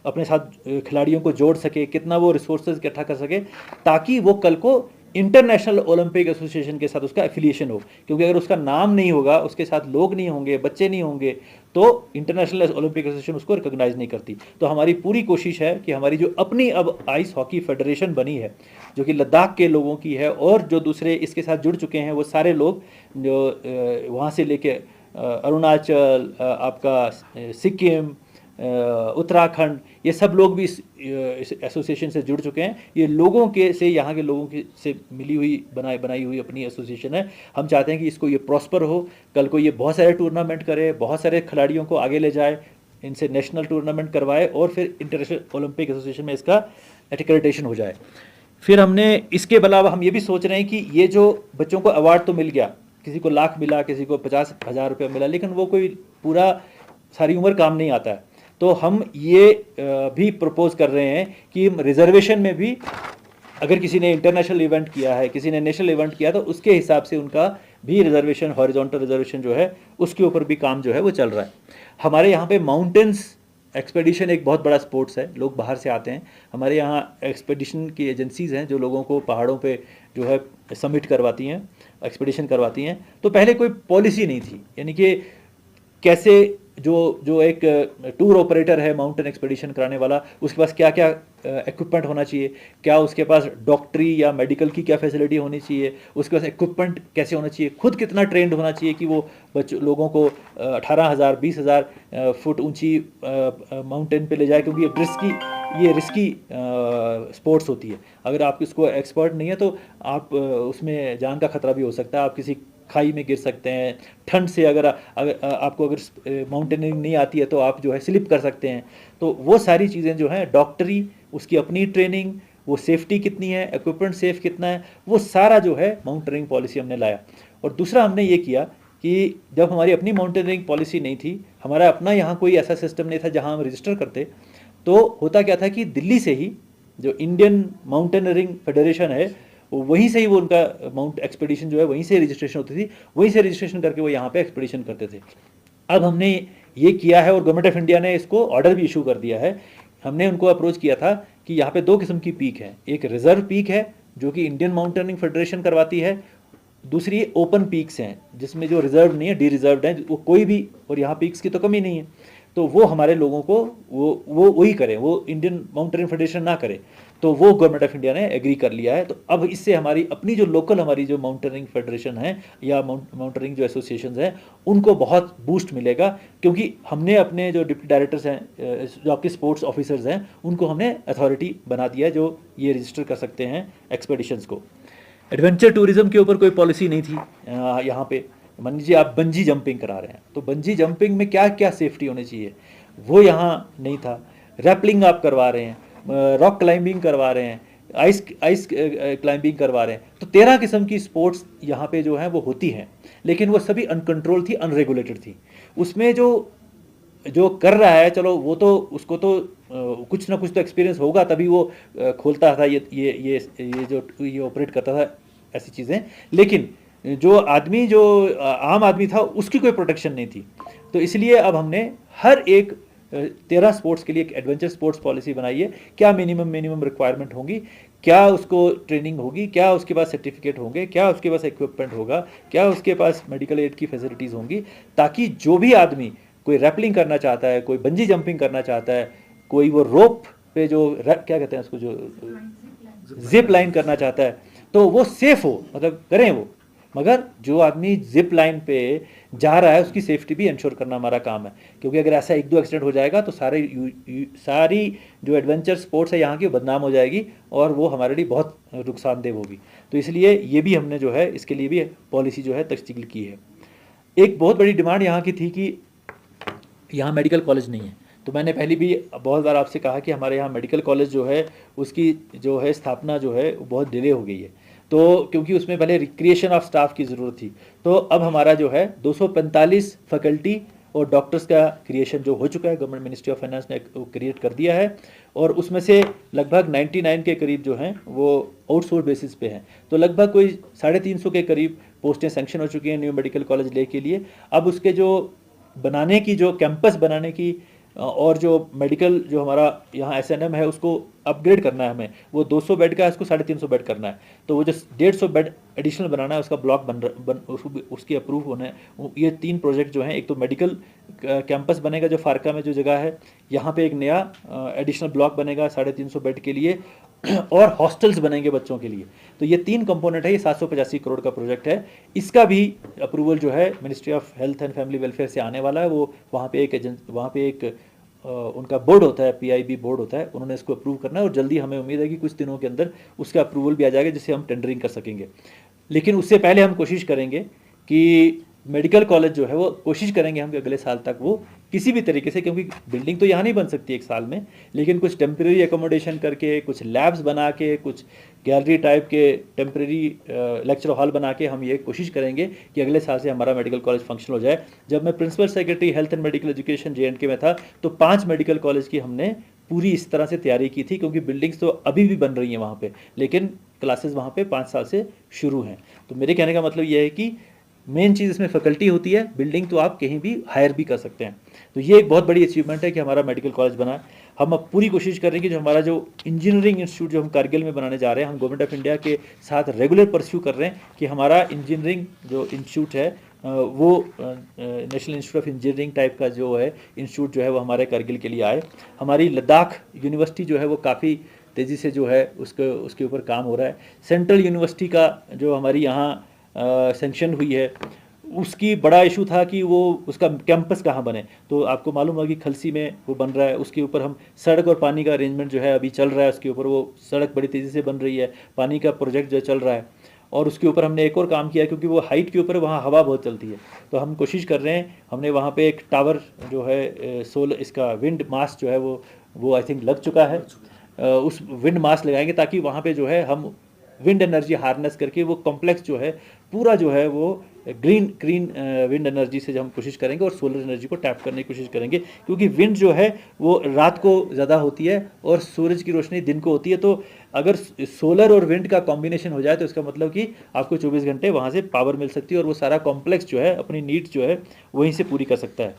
अपने साथ खिलाड़ियों को जोड़ सके, कितना वो रिसोर्सेज इकट्ठा कर सके, ताकि वो कल को इंटरनेशनल ओलंपिक एसोसिएशन के साथ उसका एफिलिएशन हो। क्योंकि अगर उसका नाम नहीं होगा, उसके साथ लोग नहीं होंगे, बच्चे नहीं होंगे, तो इंटरनेशनल ओलंपिक एसोसिएशन उसको रिकॉग्नाइज नहीं करती। तो हमारी पूरी कोशिश है कि हमारी जो अपनी अब आइस हॉकी फेडरेशन बनी है, जो कि लद्दाख के लोगों की है, और जो दूसरे इसके साथ जुड़ चुके हैं वो सारे लोग जो वहाँ से लेके अरुणाचल, आपका सिक्किम, उत्तराखंड, ये सब लोग भी इस एसोसिएशन से जुड़ चुके हैं। ये लोगों के से, यहाँ के लोगों की से मिली हुई बनाई हुई अपनी एसोसिएशन है। हम चाहते हैं कि इसको ये प्रॉस्पर हो, कल को ये बहुत सारे टूर्नामेंट करे, बहुत सारे खिलाड़ियों को आगे ले जाए, इनसे नेशनल टूर्नामेंट करवाए और फिर इंटरनेशनल ओलंपिक एसोसिएशन में इसका एक्रेडिटेशन हो जाए। फिर हमने इसके अलावा हम ये भी सोच रहे हैं कि ये जो बच्चों को अवार्ड तो मिल गया, किसी को लाख मिला, किसी को 50,000 रुपये मिला, लेकिन वो कोई पूरा सारी उम्र काम नहीं आता है। तो हम ये भी प्रपोज कर रहे हैं कि रिजर्वेशन में भी अगर किसी ने इंटरनेशनल इवेंट किया है, किसी ने नेशनल इवेंट किया, तो उसके हिसाब से उनका भी रिजर्वेशन, हॉरिजॉन्टल रिजर्वेशन जो है उसके ऊपर भी काम जो है वो चल रहा है। हमारे यहाँ पे माउंटेन्स एक्सपेडिशन एक बहुत बड़ा स्पोर्ट्स है, लोग बाहर से आते हैं। हमारे यहाँ एक्सपेडिशन की एजेंसीज़ हैं जो लोगों को पहाड़ों पे जो है समिट करवाती हैं, एक्सपेडिशन करवाती हैं। तो पहले कोई पॉलिसी नहीं थी, यानी कि कैसे जो एक टूर ऑपरेटर है माउंटेन एक्सपेडिशन कराने वाला, उसके पास क्या क्या इक्विपमेंट होना चाहिए, क्या उसके पास डॉक्टरी या मेडिकल की क्या फैसिलिटी होनी चाहिए, उसके पास इक्विपमेंट कैसे होना चाहिए, खुद कितना ट्रेंड होना चाहिए कि वो लोगों को 18,000 20,000 फुट ऊंची माउंटेन पे ले जाए, क्योंकि ये रिस्की स्पोर्ट्स होती है। अगर आप इसको एक्सपर्ट नहीं है तो आप उसमें जान का खतरा भी हो सकता है, आप किसी खाई में गिर सकते हैं। ठंड से अगर आपको माउंटेनियरिंग नहीं आती है तो आप जो है स्लिप कर सकते हैं। तो वो सारी चीज़ें जो हैं, डॉक्टरी, उसकी अपनी ट्रेनिंग, वो सेफ्टी कितनी है, इक्विपमेंट सेफ कितना है, वो सारा जो है माउंटेनियरिंग पॉलिसी हमने लाया। और दूसरा हमने ये किया कि जब हमारी अपनी माउंटेनियरिंग पॉलिसी नहीं थी, हमारा अपना यहाँ कोई ऐसा सिस्टम नहीं था जहाँ हम रजिस्टर करते, तो होता क्या था कि दिल्ली से ही जो इंडियन माउंटेनियरिंग फेडरेशन है, वहीं से ही वो उनका माउंट एक्सपेडिशन जो है वहीं से रजिस्ट्रेशन होती थी, वहीं से रजिस्ट्रेशन करके वो यहाँ पे एक्सपेडिशन करते थे। अब हमने ये किया है और गवर्नमेंट ऑफ इंडिया ने इसको ऑर्डर भी इशू कर दिया है। हमने उनको अप्रोच किया था कि यहाँ पे 2 किस्म की पीक है, एक रिजर्व पीक है जो कि इंडियन माउंटेनिंग फेडरेशन करवाती है, दूसरी ओपन पीक्स हैं जिसमें जो रिजर्व नहीं है, डी रिजर्व्ड है, वो कोई भी, और यहाँ पीक्स की तो कमी नहीं है, तो वो हमारे लोगों को वो वही करें, वो इंडियन माउंटेनिंग फेडरेशन ना करे। तो वो गवर्नमेंट ऑफ इंडिया ने एग्री कर लिया है। तो अब इससे हमारी अपनी जो लोकल हमारी जो माउंटेनिंग फेडरेशन है या माउंटेनिंग जो एसोसिएशंस हैं, उनको बहुत बूस्ट मिलेगा, क्योंकि हमने अपने जो डिप्टी डायरेक्टर्स हैं, जो आपके स्पोर्ट्स ऑफिसर्स हैं, उनको हमने अथॉरिटी बना दिया है जो ये रजिस्टर कर सकते हैं एक्सपेडिशंस को। एडवेंचर टूरिज्म के ऊपर कोई पॉलिसी नहीं थी यहाँ पे। मान लीजिए आप बंजी जंपिंग करा रहे हैं, तो बंजी जंपिंग में क्या क्या सेफ्टी होनी चाहिए, वो यहाँ नहीं था। रैपलिंग आप करवा रहे हैं, रॉक क्लाइंबिंग करवा रहे हैं, आइस क्लाइंबिंग करवा रहे हैं, तो 13 किस्म की स्पोर्ट्स यहाँ पे जो हैं वो होती हैं, लेकिन वो सभी अनकंट्रोल थी, अनरेगुलेटेड थी। उसमें जो कर रहा है, चलो वो तो उसको तो कुछ ना कुछ तो एक्सपीरियंस होगा, तभी वो खोलता था ये ऑपरेट करता था ऐसी चीज़ें, लेकिन जो आम आदमी था उसकी कोई प्रोटेक्शन नहीं थी। तो इसलिए अब हमने हर एक 13 स्पोर्ट्स के लिए एक एडवेंचर स्पोर्ट्स पॉलिसी बनाई है। क्या मिनिमम रिक्वायरमेंट होंगी, क्या उसको ट्रेनिंग होगी, क्या उसके पास सर्टिफिकेट होंगे, क्या उसके पास इक्विपमेंट होगा, क्या उसके पास मेडिकल एड की फैसिलिटीज़ होंगी, ताकि जो भी आदमी कोई रैपलिंग करना चाहता है, कोई बंजी जंपिंग करना चाहता है, कोई वो रोप पे जो क्या कहते हैं उसको, जो जिप लाइन करना चाहता है, तो वो सेफ हो, मतलब करें वो। मगर जो आदमी जिप लाइन पे जा रहा है उसकी सेफ्टी भी इंश्योर करना हमारा काम है, क्योंकि अगर ऐसा 1-2 एक्सीडेंट हो जाएगा तो सारी जो एडवेंचर स्पोर्ट्स है यहाँ की बदनाम हो जाएगी और वो हमारे लिए बहुत नुकसानदेह होगी। तो इसलिए ये भी हमने जो है इसके लिए भी पॉलिसी जो है तश्कील की है। एक बहुत बड़ी डिमांड यहाँ की थी कि यहाँ मेडिकल कॉलेज नहीं है, तो मैंने पहले भी बहुत बार आपसे कहा कि हमारे यहाँ मेडिकल कॉलेज जो है उसकी जो है स्थापना जो है बहुत डिले हो गई है, तो क्योंकि उसमें पहले रिक्रिएशन ऑफ स्टाफ की ज़रूरत थी। तो अब हमारा जो है 245 फैकल्टी और डॉक्टर्स का क्रिएशन जो हो चुका है, गवर्नमेंट मिनिस्ट्री ऑफ फाइनेंस ने क्रिएट कर दिया है, और उसमें से लगभग 99 के करीब जो हैं वो आउटसोर्स बेसिस पे हैं। तो लगभग कोई 350 के करीब पोस्टें सैंक्शन हो चुकी हैं न्यू मेडिकल कॉलेज ले के लिए। अब उसके जो बनाने की, जो कैंपस बनाने की और जो मेडिकल जो हमारा यहाँ एसएनएम है उसको अपग्रेड करना है हमें, वो 200 बेड का है, उसको 350 बेड करना है। तो वो जो 150 बेड एडिशनल बनाना है उसका ब्लॉक उसकी अप्रूव होना है। ये 3 प्रोजेक्ट जो हैं, एक तो मेडिकल कैंपस बनेगा जो फारका में जो जगह है, यहाँ पे एक नया एडिशनल ब्लॉक बनेगा 350 बेड के लिए, और हॉस्टल्स बनेंगे बच्चों के लिए। तो ये 3 कंपोनेंट है, ये 785 करोड़ का प्रोजेक्ट है। इसका भी अप्रूवल जो है ministry of health and family welfare से आने वाला है। वो वहाँ पे एक उनका बोर्ड होता है, PIB बोर्ड होता है, उन्होंने इसको अप्रूव करना है, और जल्दी हमें उम्मीद है कि कुछ दिनों के अंदर उसका अप्रूवल भी आ जाएगा जिससे हम टेंडरिंग कर सकेंगे। लेकिन उससे पहले हम कोशिश करेंगे कि मेडिकल कॉलेज जो है वो कोशिश करेंगे हम कि अगले साल तक वो किसी भी तरीके से, क्योंकि बिल्डिंग तो यहाँ नहीं बन सकती एक साल में, लेकिन कुछ टेम्प्रेरी एकोमोडेशन करके, कुछ लैब्स बना के, कुछ गैलरी टाइप के टेम्प्रेरी लेक्चर हॉल बना के हम ये कोशिश करेंगे कि अगले साल से हमारा मेडिकल कॉलेज फंक्शनल हो जाए। जब मैं principal secretary health and medical education JNK में था तो 5 मेडिकल कॉलेज की हमने पूरी इस तरह से तैयारी की थी, क्योंकि बिल्डिंग्स तो अभी भी बन रही हैं वहाँ पे, लेकिन क्लासेस वहाँ पे 5 साल से शुरू हैं। तो मेरे कहने का मतलब ये है कि मेन चीज़ इसमें फैकल्टी होती है, बिल्डिंग तो आप कहीं भी हायर भी कर सकते हैं। तो ये एक बहुत बड़ी अचीवमेंट है कि हमारा मेडिकल कॉलेज बना। हम अब पूरी कोशिश कर रहे हैं कि जो हमारा जो इंजीनियरिंग इंस्टीट्यूट जो हम कारगिल में बनाने जा रहे हैं, हम गवर्नमेंट ऑफ इंडिया के साथ रेगुलर परस्यू कर रहे हैं कि हमारा इंजीनियरिंग जो इंस्टीट्यूट है वो national institute of engineering type का जो है इंस्टीट्यूट जो है वो हमारे कारगिल के लिए आए। हमारी लद्दाख यूनिवर्सिटी जो है वो काफ़ी तेज़ी से जो है उसके ऊपर काम हो रहा है। सेंट्रल यूनिवर्सिटी का जो हमारी यहाँ सेंक्शन हुई है, उसकी बड़ा इशू था कि वो उसका कैंपस कहाँ बने। तो आपको मालूम होगा कि खलसी में वो बन रहा है, उसके ऊपर हम सड़क और पानी का अरेंजमेंट जो है अभी चल रहा है, उसके ऊपर वो सड़क बड़ी तेज़ी से बन रही है, पानी का प्रोजेक्ट जो चल रहा है, और उसके ऊपर हमने एक और काम किया क्योंकि वो हाइट के ऊपर वहाँ हवा बहुत चलती है। तो हम कोशिश कर रहे हैं, हमने वहाँ पे एक टावर जो है सोलर इसका विंड मास्ट जो है वो आई थिंक लग चुका है। उस विंड मास्ट लगाएंगे ताकि वहाँ पे जो है हम विंड एनर्जी हार्नेस करके वो कॉम्प्लेक्स जो है पूरा जो है वो ग्रीन विंड एनर्जी से हम कोशिश करेंगे और सोलर एनर्जी को टैप करने की कोशिश करेंगे, क्योंकि विंड जो है वो रात को ज़्यादा होती है और सूरज की रोशनी दिन को होती है। तो अगर सोलर और विंड का कॉम्बिनेशन हो जाए तो इसका मतलब कि आपको 24 घंटे वहाँ से पावर मिल सकती है और वो सारा कॉम्प्लेक्स जो है अपनी नीड्स जो है वहीं से पूरी कर सकता है।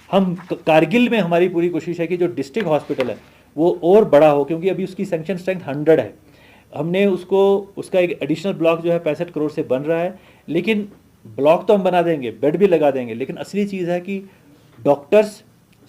हम कारगिल में हमारी पूरी कोशिश है कि जो डिस्ट्रिक्ट हॉस्पिटल है वो और बड़ा हो, क्योंकि अभी उसकी सैंक्शन स्ट्रेंथ 100 है। हमने उसका एक एडिशनल ब्लॉक जो है 65 करोड़ से बन रहा है, लेकिन ब्लॉक तो हम बना देंगे, बेड भी लगा देंगे, लेकिन असली चीज़ है कि डॉक्टर्स,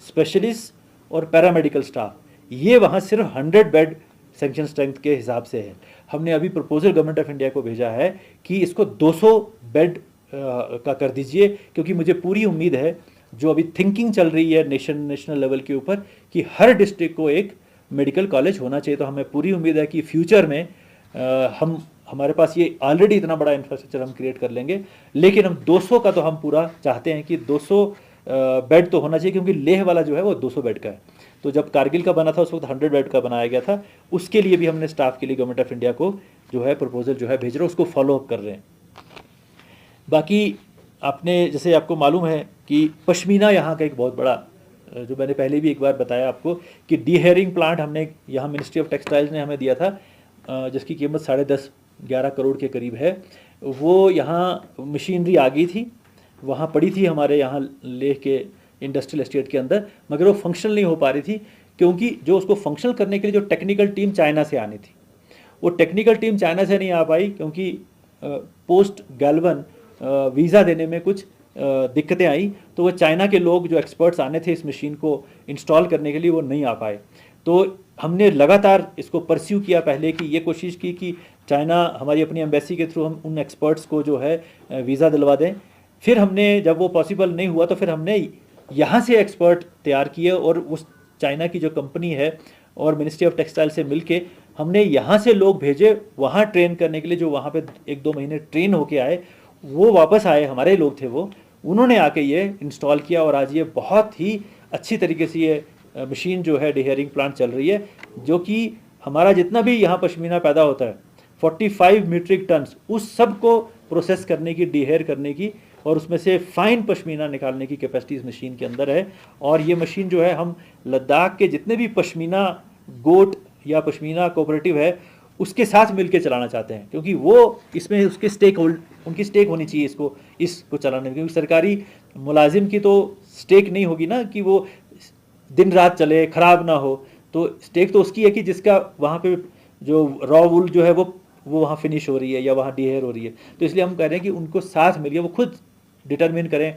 स्पेशलिस्ट और पैरामेडिकल स्टाफ, ये वहाँ सिर्फ 100 बेड सेंक्शन स्ट्रेंथ के हिसाब से है। हमने अभी प्रपोजल गवर्नमेंट ऑफ इंडिया को भेजा है कि इसको 200 बेड का कर दीजिए, क्योंकि मुझे पूरी उम्मीद है, जो अभी थिंकिंग चल रही है नेशनल लेवल के ऊपर, कि हर डिस्ट्रिक्ट को एक मेडिकल कॉलेज होना चाहिए। तो हमें पूरी उम्मीद है कि फ्यूचर में हमारे पास ये ऑलरेडी इतना बड़ा इंफ्रास्ट्रक्चर हम क्रिएट कर लेंगे, लेकिन हम 200 का तो हम पूरा चाहते हैं कि 200 बेड तो होना चाहिए, क्योंकि लेह वाला जो है वो 200 बेड का है। तो जब कारगिल का बना था उस वक्त 100 बेड का बनाया गया था। उसके लिए भी हमने स्टाफ के लिए गवर्नमेंट ऑफ इंडिया को जो है प्रपोजल जो है भेज रहे हैं, उसको फॉलोअप कर रहे हैं। बाकी आपने जैसे आपको मालूम है कि पश्मीना यहाँ का एक बहुत बड़ा, जो मैंने पहले भी एक बार बताया आपको कि डीहेयरिंग प्लांट हमने यहाँ मिनिस्ट्री ऑफ टेक्सटाइल्स ने हमें दिया था, जिसकी कीमत 10.5-11 करोड़ के करीब है। वो यहाँ मशीनरी आ गई थी, वहाँ पड़ी थी हमारे यहाँ लेह के इंडस्ट्रियल एस्टेट के अंदर, मगर वो फंक्शनल नहीं हो पा रही थी, क्योंकि जो उसको फंक्शनल करने के लिए जो टेक्निकल टीम चाइना से आनी थी, वो टेक्निकल टीम चाइना से नहीं आ पाई, क्योंकि पोस्ट गैल्वन वीज़ा देने में कुछ दिक्कतें आई। तो वो चाइना के लोग जो एक्सपर्ट्स आने थे इस मशीन को इंस्टॉल करने के लिए, वो नहीं आ पाए। तो हमने लगातार इसको परस्यू किया, पहले कि ये कोशिश की कि चाइना हमारी अपनी एम्बेसी के थ्रू हम उन एक्सपर्ट्स को जो है वीज़ा दिलवा दें। फिर हमने, जब वो पॉसिबल नहीं हुआ, तो फिर हमने यहाँ से एक्सपर्ट तैयार किए और उस चाइना की जो कंपनी है और मिनिस्ट्री ऑफ टेक्सटाइल से मिलके हमने यहाँ से लोग भेजे वहाँ ट्रेन करने के लिए। जो वहाँ पे 1-2 महीने ट्रेन होके आए, वो वापस आए, हमारे लोग थे वो, उन्होंने आके ये इंस्टॉल किया और आज ये बहुत ही अच्छी तरीके से ये मशीन जो है डीहेयरिंग प्लांट चल रही है, जो कि हमारा जितना भी यहाँ पश्मीना पैदा होता है 45 मीट्रिक टन्स, उस सब को प्रोसेस करने की, डीहेयर करने की और उसमें से फाइन पश्मीना निकालने की कैपेसिटी इस मशीन के अंदर है। और ये मशीन जो है हम लद्दाख के जितने भी पश्मीना गोट या पश्मीना कोऑपरेटिव है उसके साथ मिलकर चलाना चाहते हैं, क्योंकि वो इसमें उसके उनकी स्टेक होनी चाहिए इसको चलाने में, क्योंकि सरकारी मुलाजिम की तो स्टेक नहीं होगी ना कि वो दिन रात चले, ख़राब ना हो। तो स्टेक तो उसकी है कि जिसका वहाँ पे जो रॉ वूल जो है वो वहाँ फिनिश हो रही है या वहाँ डीहेयर हो रही है। तो इसलिए हम कह रहे हैं कि उनको साथ मिलिए, वो खुद डिटरमिन करें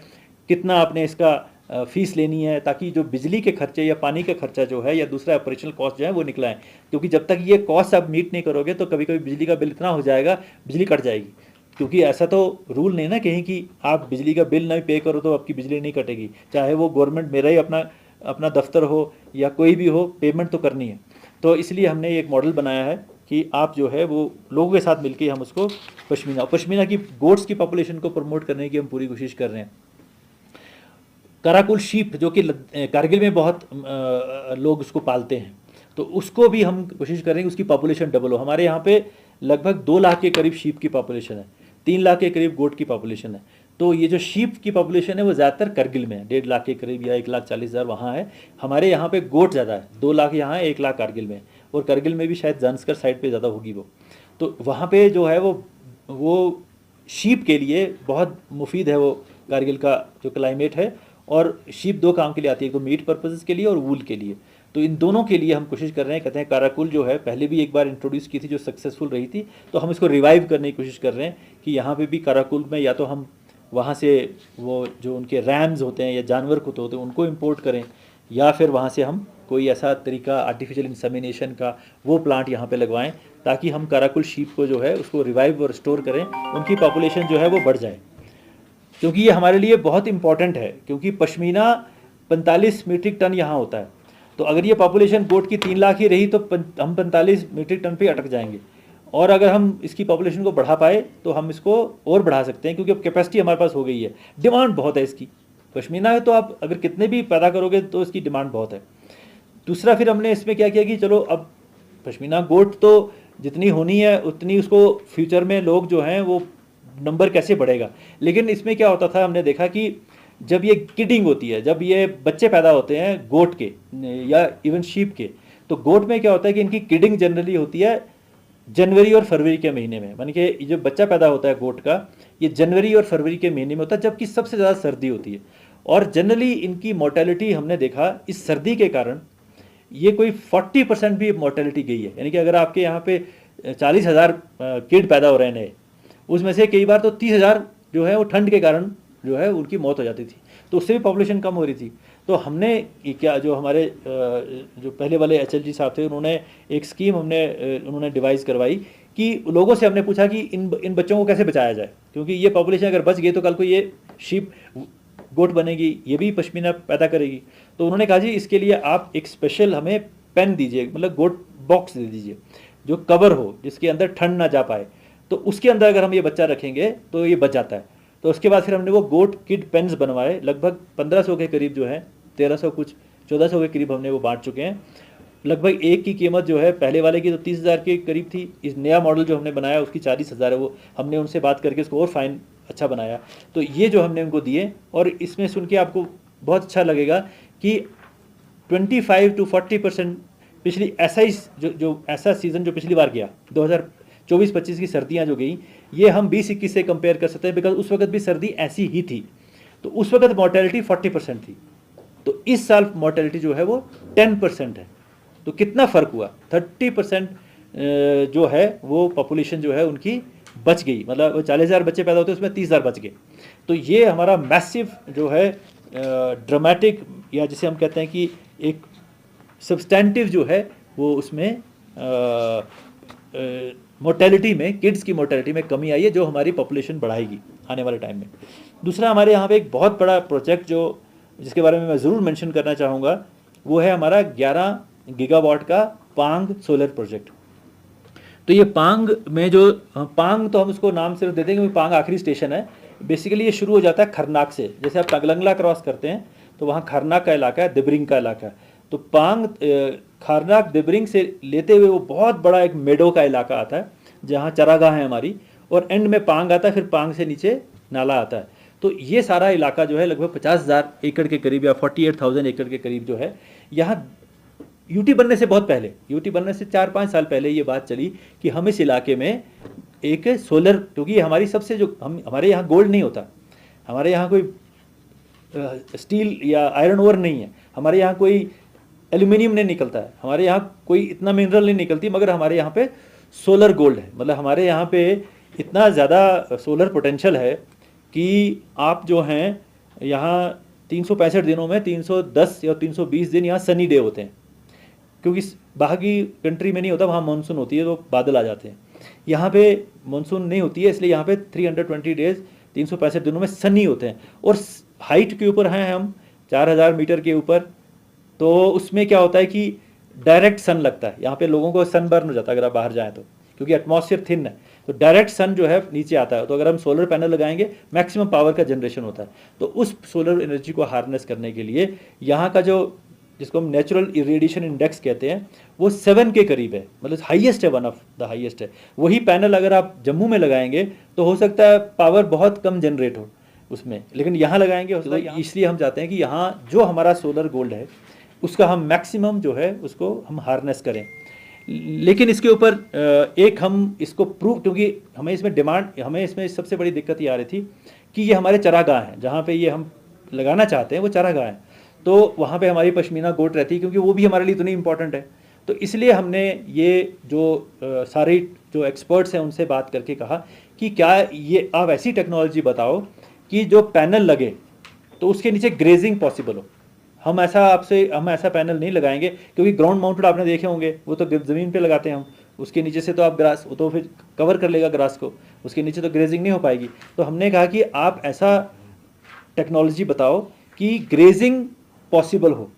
कितना आपने इसका फीस लेनी है, ताकि जो बिजली के खर्चे या पानी का खर्चा जो है या दूसरा ऑपरेशनल कॉस्ट जो है वो निकलाएं। क्योंकि जब तक ये कॉस्ट आप मीट नहीं करोगे तो कभी कभी बिजली का बिल इतना हो जाएगा, बिजली कट जाएगी। क्योंकि ऐसा तो रूल नहीं ना कहीं कि आप बिजली का बिल नहीं पे करो तो आपकी बिजली नहीं कटेगी, चाहे वो गवर्नमेंट मेरा ही अपना दफ्तर हो या कोई भी हो, पेमेंट तो करनी है। तो इसलिए हमने एक मॉडल बनाया है कि आप जो है वो लोगों के साथ मिलके हम उसको पश्मीना की गोट्स की पॉपुलेशन को प्रमोट करने की हम पूरी कोशिश कर रहे हैं। कराकुल शीप जो कि कारगिल में बहुत लोग उसको पालते हैं, तो उसको भी हम कोशिश कर रहे हैं उसकी पॉपुलेशन डबल हो। हमारे यहाँ पे लगभग 2 लाख के करीब शीप की पॉपुलेशन है, 3 लाख के करीब गोट की पॉपुलेशन है। तो ये जो शीप की पॉपुलेशन है वो ज़्यादातर करगिल में है, 1.5 लाख के करीब या 1,40,000 वहाँ है। हमारे यहाँ पे गोट ज़्यादा है, 2 लाख यहाँ है, 1 लाख कारगिल में, और करगिल में भी शायद जानस्कर साइड पे ज़्यादा होगी वो। तो वहाँ पे जो है वो शीप के लिए बहुत मुफीद है वो कारगिल का जो क्लाइमेट है। और शीप 2 काम के लिए आती है, एक तो मीट पर्पज़ के लिए और वूल के लिए। तो इन दोनों के लिए हम कोशिश कर रहे हैं। कहते हैं काराकुल जो है पहले भी एक बार इंट्रोड्यूस की थी जो सक्सेसफुल रही थी, तो हम इसको रिवाइव करने की कोशिश कर रहे हैं कि यहाँ पे भी काराकुल में या तो हम वहाँ से वो जो उनके रैम्स होते हैं या जानवर कुत्ते होते हैं उनको इंपोर्ट करें, या फिर वहाँ से हम कोई ऐसा तरीका आर्टिफिशियल इंसेमिनेशन का वो प्लांट यहाँ पे लगवाएं, ताकि हम काराकुल शीप को जो है उसको रिवाइव और रिस्टोर करें, उनकी पॉपुलेशन जो है वो बढ़ जाए। क्योंकि ये हमारे लिए बहुत इंपॉर्टेंट है, क्योंकि पश्मीना 45 मीट्रिक टन यहाँ होता है। तो अगर ये पॉपुलेशन गोट की 3 लाख ही रही तो हम 45 मीट्रिक टन पे अटक जाएंगे। और अगर हम इसकी पॉपुलेशन को बढ़ा पाए तो हम इसको और बढ़ा सकते हैं, क्योंकि अब कैपेसिटी हमारे पास हो गई है, डिमांड बहुत है इसकी। पश्मीना है तो आप अगर कितने भी पैदा करोगे तो इसकी डिमांड बहुत है। दूसरा फिर हमने इसमें क्या किया कि चलो अब पश्मीना गोट तो जितनी होनी है उतनी उसको फ्यूचर में लोग जो हैं वो नंबर कैसे बढ़ेगा। लेकिन इसमें क्या होता था, हमने देखा कि जब ये किडिंग होती है, जब ये बच्चे पैदा होते हैं गोट के या इवन शीप के, तो गोट में क्या होता है कि इनकी किडिंग जनरली होती है जनवरी और फरवरी के महीने में। मानी कि जो बच्चा पैदा होता है गोट का ये जनवरी और फरवरी के महीने में होता है, जबकि सबसे ज़्यादा सर्दी होती है। और जनरली इनकी मोर्टेलिटी हमने देखा इस सर्दी के कारण ये कोई 40% भी मोर्टेलिटी गई है। यानी कि अगर आपके यहाँ पे 40,000 किड पैदा हो रहे हैं नए, उसमें से कई बार तो 30,000 जो है वो ठंड के कारण जो है उनकी मौत हो जाती थी, तो उससे भी पॉपुलेशन कम हो रही थी। तो हमने क्या जो हमारे जो पहले वाले HLG साहब थे उन्होंने एक स्कीम उन्होंने डिवाइस करवाई कि लोगों से हमने पूछा कि इन बच्चों को कैसे बचाया जाए, क्योंकि ये पॉपुलेशन अगर बच गई तो कल को ये शीप गोट बनेगी, ये भी पश्मीना पैदा करेगी। तो उन्होंने कहा जी इसके लिए आप एक स्पेशल हमें पेन दीजिए, मतलब गोट बॉक्स दे दीजिए जो कवर हो, जिसके अंदर ठंड ना जा पाए, तो उसके अंदर अगर हम ये बच्चा रखेंगे तो ये बच जाता है। तो उसके बाद फिर हमने वो गोट किड पेन्स बनवाए, लगभग 1500 के करीब जो है, 1300 कुछ 1400 के करीब हमने वो बांट चुके हैं। लगभग एक की कीमत जो है पहले वाले की तो 30,000 के करीब थी, इस नया मॉडल जो हमने बनाया उसकी 40,000 है। वो हमने उनसे बात करके उसको और फाइन अच्छा बनाया। तो ये जो हमने उनको दिए, और इसमें सुन के आपको बहुत अच्छा लगेगा कि 25 to 40% पिछली ऐसा सीज़न जो पिछली बार गया 2024-25 की सर्दियाँ जो गई, ये हम 20-21 से कंपेयर कर सकते हैं, बिकॉज उस वक्त भी सर्दी ऐसी ही थी। तो उस वक्त मोर्टेलिटी 40% थी, तो इस साल मोर्टेलिटी जो है वो 10% है। तो कितना फ़र्क हुआ, 30% जो है वो पॉपुलेशन जो है उनकी बच गई। मतलब 40,000 बच्चे पैदा होते उसमें 30,000 बच गए। तो ये हमारा मैसिव जो है ड्रामेटिक, या जिसे हम कहते हैं कि एक सब्सटेंटिव जो है वो उसमें मोर्टेलिटी में, किड्स की मोर्टेलिटी में कमी आई है, जो हमारी पॉपुलेशन बढ़ाएगी आने वाले टाइम में। दूसरा हमारे यहाँ पे एक बहुत बड़ा प्रोजेक्ट जिसके बारे में मैं ज़रूर मेंशन करना चाहूँगा, वो है हमारा 11 गीगावाट का पांग सोलर प्रोजेक्ट। तो ये पांग में जो पांग तो हम उसको नाम सिर्फ दे देंगे क्योंकि पांग आखिरी स्टेशन है। बेसिकली ये शुरू हो जाता है खरनाक से, जैसे आप तगलंगला क्रॉस करते हैं तो वहाँ खरनाक का इलाका है, दिब्रिंग का इलाका है। तो पांग खरनाक दिब्रिंग से लेते हुए वो बहुत बड़ा एक मेडो का इलाका आता है जहाँ चरागाह है हमारी, और एंड में पांग आता है, फिर पांग से नीचे नाला आता है। तो ये सारा इलाका जो है लगभग 50,000 एकड़ के करीब या 48,000 एकड़ के करीब जो है, यहाँ यूटी बनने से बहुत पहले, यूटी बनने से 4-5 साल पहले ये बात चली कि हम इस इलाके में एक सोलर, क्योंकि हमारी सबसे जो हमारे यहाँ गोल्ड नहीं होता, हमारे यहाँ कोई स्टील या आयरन ओर नहीं है, हमारे यहाँ कोई एल्यूमिनियम नहीं निकलता है, हमारे यहाँ कोई इतना मिनरल नहीं निकलती, मगर हमारे यहाँ पे सोलर गोल्ड है। मतलब हमारे यहाँ पे इतना ज़्यादा सोलर पोटेंशियल है कि आप जो हैं यहाँ 365 दिनों में 310 या 320 दिन यहाँ सनी डे होते हैं, क्योंकि बाकी कंट्री में नहीं होता, वहाँ मानसून होती है तो बादल आ जाते हैं। यहाँ पे मानसून नहीं होती है, इसलिए यहाँ पे 320 डेज 365 दिनों में सनी होते हैं। और हाइट के ऊपर हैं हम 4,000 मीटर के ऊपर, तो उसमें क्या होता है कि डायरेक्ट सन लगता है, यहाँ पे लोगों को सन बर्न हो जाता है अगर आप बाहर जाएं तो, क्योंकि एटमॉस्फेयर थिन है, तो डायरेक्ट सन जो है नीचे आता है। तो अगर हम सोलर पैनल लगाएंगे मैक्सिमम पावर का जनरेशन होता है। तो उस सोलर एनर्जी को हार्नेस करने के लिए यहाँ का जो, जिसको हम नेचुरल इरेडिएशन इंडेक्स कहते हैं, वो 7 के करीब है, मतलब हाईएस्ट है, वन ऑफ द हाईएस्ट है। वही पैनल अगर आप जम्मू में लगाएंगे तो हो सकता है पावर बहुत कम जनरेट हो उसमें, लेकिन यहाँ लगाएंगे तो इसलिए हम चाहते हैं कि यहाँ जो हमारा सोलर गोल्ड है उसका हम मैक्सिमम जो है उसको हम हार्नेस करें। लेकिन इसके ऊपर एक हम इसको प्रूव, क्योंकि हमें इसमें डिमांड, हमें इसमें सबसे बड़ी दिक्कत ये आ रही थी कि ये हमारे चरागाह हैं, जहाँ पे ये हम लगाना चाहते हैं वो चरागाह है, तो वहाँ पे हमारी पश्मीना गोट रहती है, क्योंकि वो भी हमारे लिए इतनी इंपॉर्टेंट है। तो इसलिए हमने ये जो सारे जो एक्सपर्ट्स हैं उनसे बात करके कहा कि क्या ये आप ऐसी टेक्नोलॉजी बताओ कि जो पैनल लगे तो उसके नीचे ग्रेजिंग पॉसिबल हो। हम ऐसा पैनल नहीं लगाएंगे, क्योंकि ग्राउंड माउंटेड आपने देखे होंगे, वो तो ज़मीन पे लगाते हैं हम, उसके नीचे से तो आप ग्रास, वो तो फिर कवर कर लेगा ग्रास को, उसके नीचे तो ग्रेजिंग नहीं हो पाएगी। तो हमने कहा कि आप ऐसा टेक्नोलॉजी बताओ कि ग्रेजिंग पॉसिबल हो।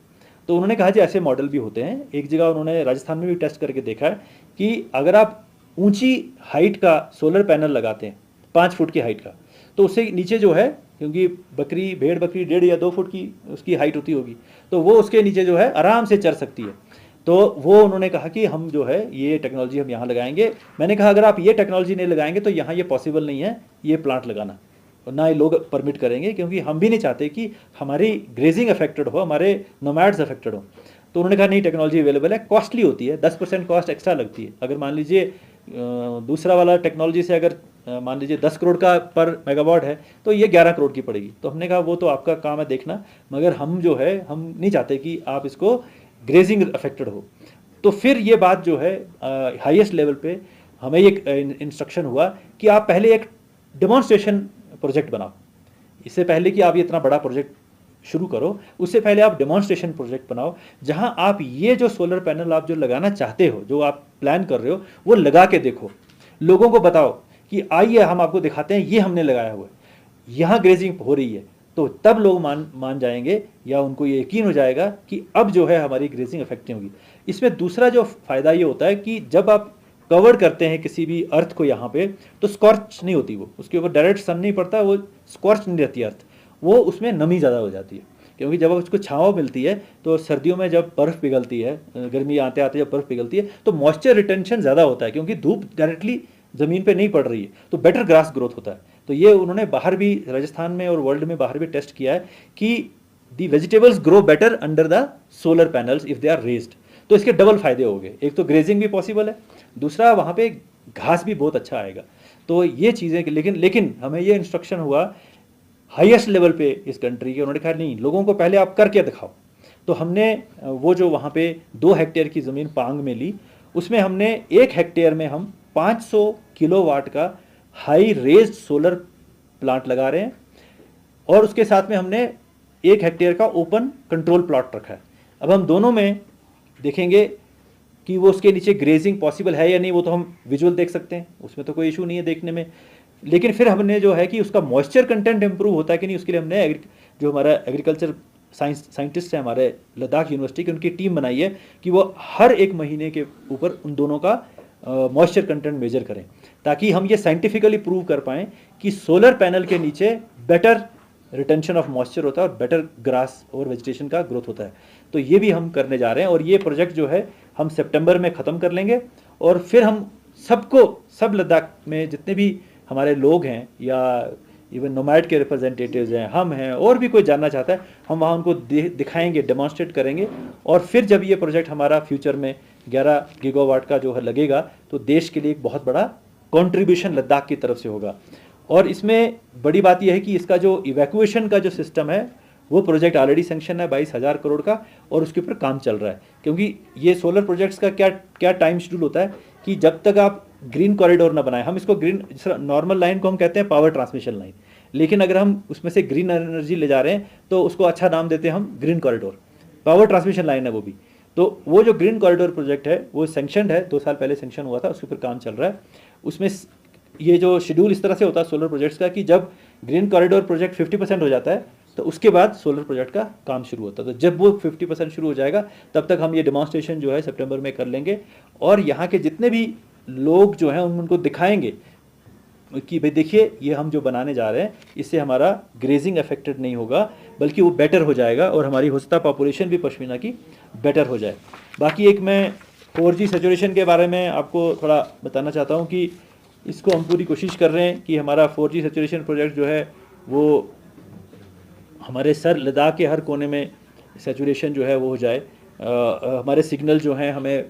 तो उन्होंने कहा जी ऐसे मॉडल भी होते हैं। एक जगह उन्होंने राजस्थान में भी टेस्ट करके देखा है कि अगर आप ऊंची हाइट का सोलर पैनल लगाते हैं, 5 फुट की हाइट का, तो उससे नीचे जो है, क्योंकि भेड़ बकरी 1.5 या 2 फुट की उसकी हाइट होती होगी, तो वो उसके नीचे जो है आराम से चर सकती है। तो वो उन्होंने कहा कि हम जो है ये टेक्नोलॉजी हम यहाँ लगाएंगे। मैंने कहा अगर आप ये टेक्नोलॉजी नहीं लगाएंगे तो यहाँ ये पॉसिबल नहीं है ये प्लांट लगाना, और ना ही लोग परमिट करेंगे, क्योंकि हम भी नहीं चाहते कि हमारी ग्रेजिंग अफेक्टेड हो, हमारे नोमैड्स अफेक्टेड हो। तो उन्होंने कहा नहीं, टेक्नोलॉजी अवेलेबल है, कॉस्टली होती है, 10% कॉस्ट एक्स्ट्रा लगती है। अगर मान लीजिए दूसरा वाला टेक्नोलॉजी से अगर मान लीजिए 10 करोड़ का पर मेगावाट है तो ये 11 करोड़ की पड़ेगी। तो हमने कहा वो तो आपका काम है देखना, मगर हम जो है हम नहीं चाहते कि आप इसको ग्रेजिंग अफेक्टेड हो। तो फिर ये बात जो है हाईएस्ट लेवल पे हमें एक इंस्ट्रक्शन हुआ कि आप पहले एक डेमोन्स्ट्रेशन प्रोजेक्ट बनाओ। इससे पहले कि आप ये इतना बड़ा प्रोजेक्ट शुरू करो, उससे पहले आप डेमोन्स्ट्रेशन प्रोजेक्ट बनाओ, जहां आप ये जो सोलर पैनल आप जो लगाना चाहते हो, जो आप प्लान कर रहे हो, वो लगा के देखो, लोगों को बताओ कि आइए हम आपको दिखाते हैं ये हमने लगाया हुआ है, यहाँ ग्रेजिंग हो रही है। तो तब लोग मान जाएंगे, या उनको ये यकीन हो जाएगा कि अब जो है हमारी ग्रेजिंग इफेक्ट नहीं होगी। इसमें दूसरा जो फ़ायदा ये होता है कि जब आप कवर करते हैं किसी भी अर्थ को यहाँ पे, तो स्कॉर्च नहीं होती, वो उसके ऊपर डायरेक्ट सन नहीं पड़ता, वो स्कॉर्च नहीं रहती अर्थ, वो उसमें नमी ज़्यादा हो जाती है। क्योंकि जब उसको छाँव मिलती है, तो सर्दियों में जब बर्फ़ पिघलती है, गर्मी आते आते जब बर्फ़ पिघलती है, तो मॉइस्चर रिटेंशन ज़्यादा होता है, क्योंकि धूप डायरेक्टली ज़मीन पे नहीं पड़ रही है, तो बेटर ग्रास ग्रोथ होता है। तो ये उन्होंने बाहर भी, राजस्थान में और वर्ल्ड में बाहर भी टेस्ट किया है कि the vegetables grow better under the solar panels if they are raised. तो इसके डबल फायदे हो गए, एक तो ग्रेजिंग भी पॉसिबल है, दूसरा वहाँ पे घास भी बहुत अच्छा आएगा। तो ये चीज़ें, लेकिन हमें ये इंस्ट्रक्शन हुआ हाईएस्ट लेवल पे इस कंट्री के, उन्होंने कहा नहीं, लोगों को पहले आप करके दिखाओ। तो हमने वो जो वहाँ पे 2 हेक्टेयर की ज़मीन पांग में ली, उसमें हमने 1 हेक्टेयर में हम 500 किलोवाट का हाई रेज्ड सोलर प्लांट लगा रहे हैं, और उसके साथ में हमने 1 हेक्टेयर का ओपन कंट्रोल प्लॉट रखा है। अब हम दोनों में देखेंगे कि वो उसके नीचे ग्रेजिंग पॉसिबल है या नहीं, वो तो हम विजुअल देख सकते हैं, उसमें तो कोई इशू नहीं है देखने में। लेकिन फिर हमने जो है कि उसका मॉइस्चर कंटेंट इंप्रूव होता है कि नहीं, उसके लिए हमने जो हमारा एग्रीकल्चर साइंटिस्ट है हमारे लद्दाख यूनिवर्सिटी की, उनकी टीम बनाई है कि वो हर 1 महीने के ऊपर उन दोनों का मॉइस्चर कंटेंट मेजर करें, ताकि हम ये साइंटिफिकली प्रूव कर पाएँ कि सोलर पैनल के नीचे बेटर रिटेंशन ऑफ मॉइस्चर होता है और बेटर ग्रास और वेजिटेशन का ग्रोथ होता है। तो ये भी हम करने जा रहे हैं, और ये प्रोजेक्ट जो है हम सितंबर में ख़त्म कर लेंगे, और फिर हम सब लद्दाख में जितने भी हमारे लोग हैं, या इवन नोमैड के रिप्रेजेंटेटिव्स हैं, हम हैं, और भी कोई जानना चाहता है, हम वहाँ उनको दिखाएंगे, डेमोन्स्ट्रेट करेंगे। और फिर जब ये प्रोजेक्ट हमारा फ्यूचर में 11 गीगावाट का जो है लगेगा, तो देश के लिए एक बहुत बड़ा कॉन्ट्रीब्यूशन लद्दाख की तरफ से होगा। और इसमें बड़ी बात यह है कि इसका जो इवैक्यूएशन का जो सिस्टम है, वो प्रोजेक्ट ऑलरेडी सैंक्शन है 22,000 करोड़ का, और उसके ऊपर काम चल रहा है। क्योंकि ये सोलर प्रोजेक्ट्स का क्या टाइम शेड्यूल होता है कि जब तक आप ग्रीन कॉरिडोर ना बनाए, हम इसको ग्रीन, नॉर्मल लाइन को हम कहते हैं पावर ट्रांसमिशन लाइन, लेकिन अगर हम उसमें से ग्रीन एनर्जी ले जा रहे हैं तो उसको अच्छा नाम देते हैं हम green corridor, power transmission line है वो भी। तो वो जो ग्रीन कॉरिडोर प्रोजेक्ट है वो सैंक्शनड है, 2 साल पहले सैंक्शन हुआ था, उसके ऊपर काम चल रहा है। उसमें ये जो शेड्यूल इस तरह से होता है सोलर प्रोजेक्ट्स का कि जब ग्रीन कॉरिडोर प्रोजेक्ट 50% हो जाता है तो उसके बाद सोलर प्रोजेक्ट का काम शुरू होता है। तो जब वो 50% शुरू हो जाएगा तब तक हम ये डेमोन्स्ट्रेशन जो है सितंबर में कर लेंगे, और यहाँ के जितने भी लोग जो हैं उनको दिखाएंगे कि भाई देखिए ये हम जो बनाने जा रहे हैं इससे हमारा ग्रेजिंग अफेक्टेड नहीं होगा, बल्कि वो बेटर हो जाएगा और हमारी होस्ता पॉपुलेशन भी पश्मीना की बेटर हो जाए। बाकी एक मैं 4G सैचुरेशन के बारे में आपको थोड़ा बताना चाहता हूँ कि इसको हम पूरी कोशिश कर रहे हैं कि हमारा 4G सैचुरेशन प्रोजेक्ट जो है वो हमारे सर लद्दाख के हर कोने में सैचुरेशन जो है वो हो जाए। हमारे सिग्नल जो हैं हमें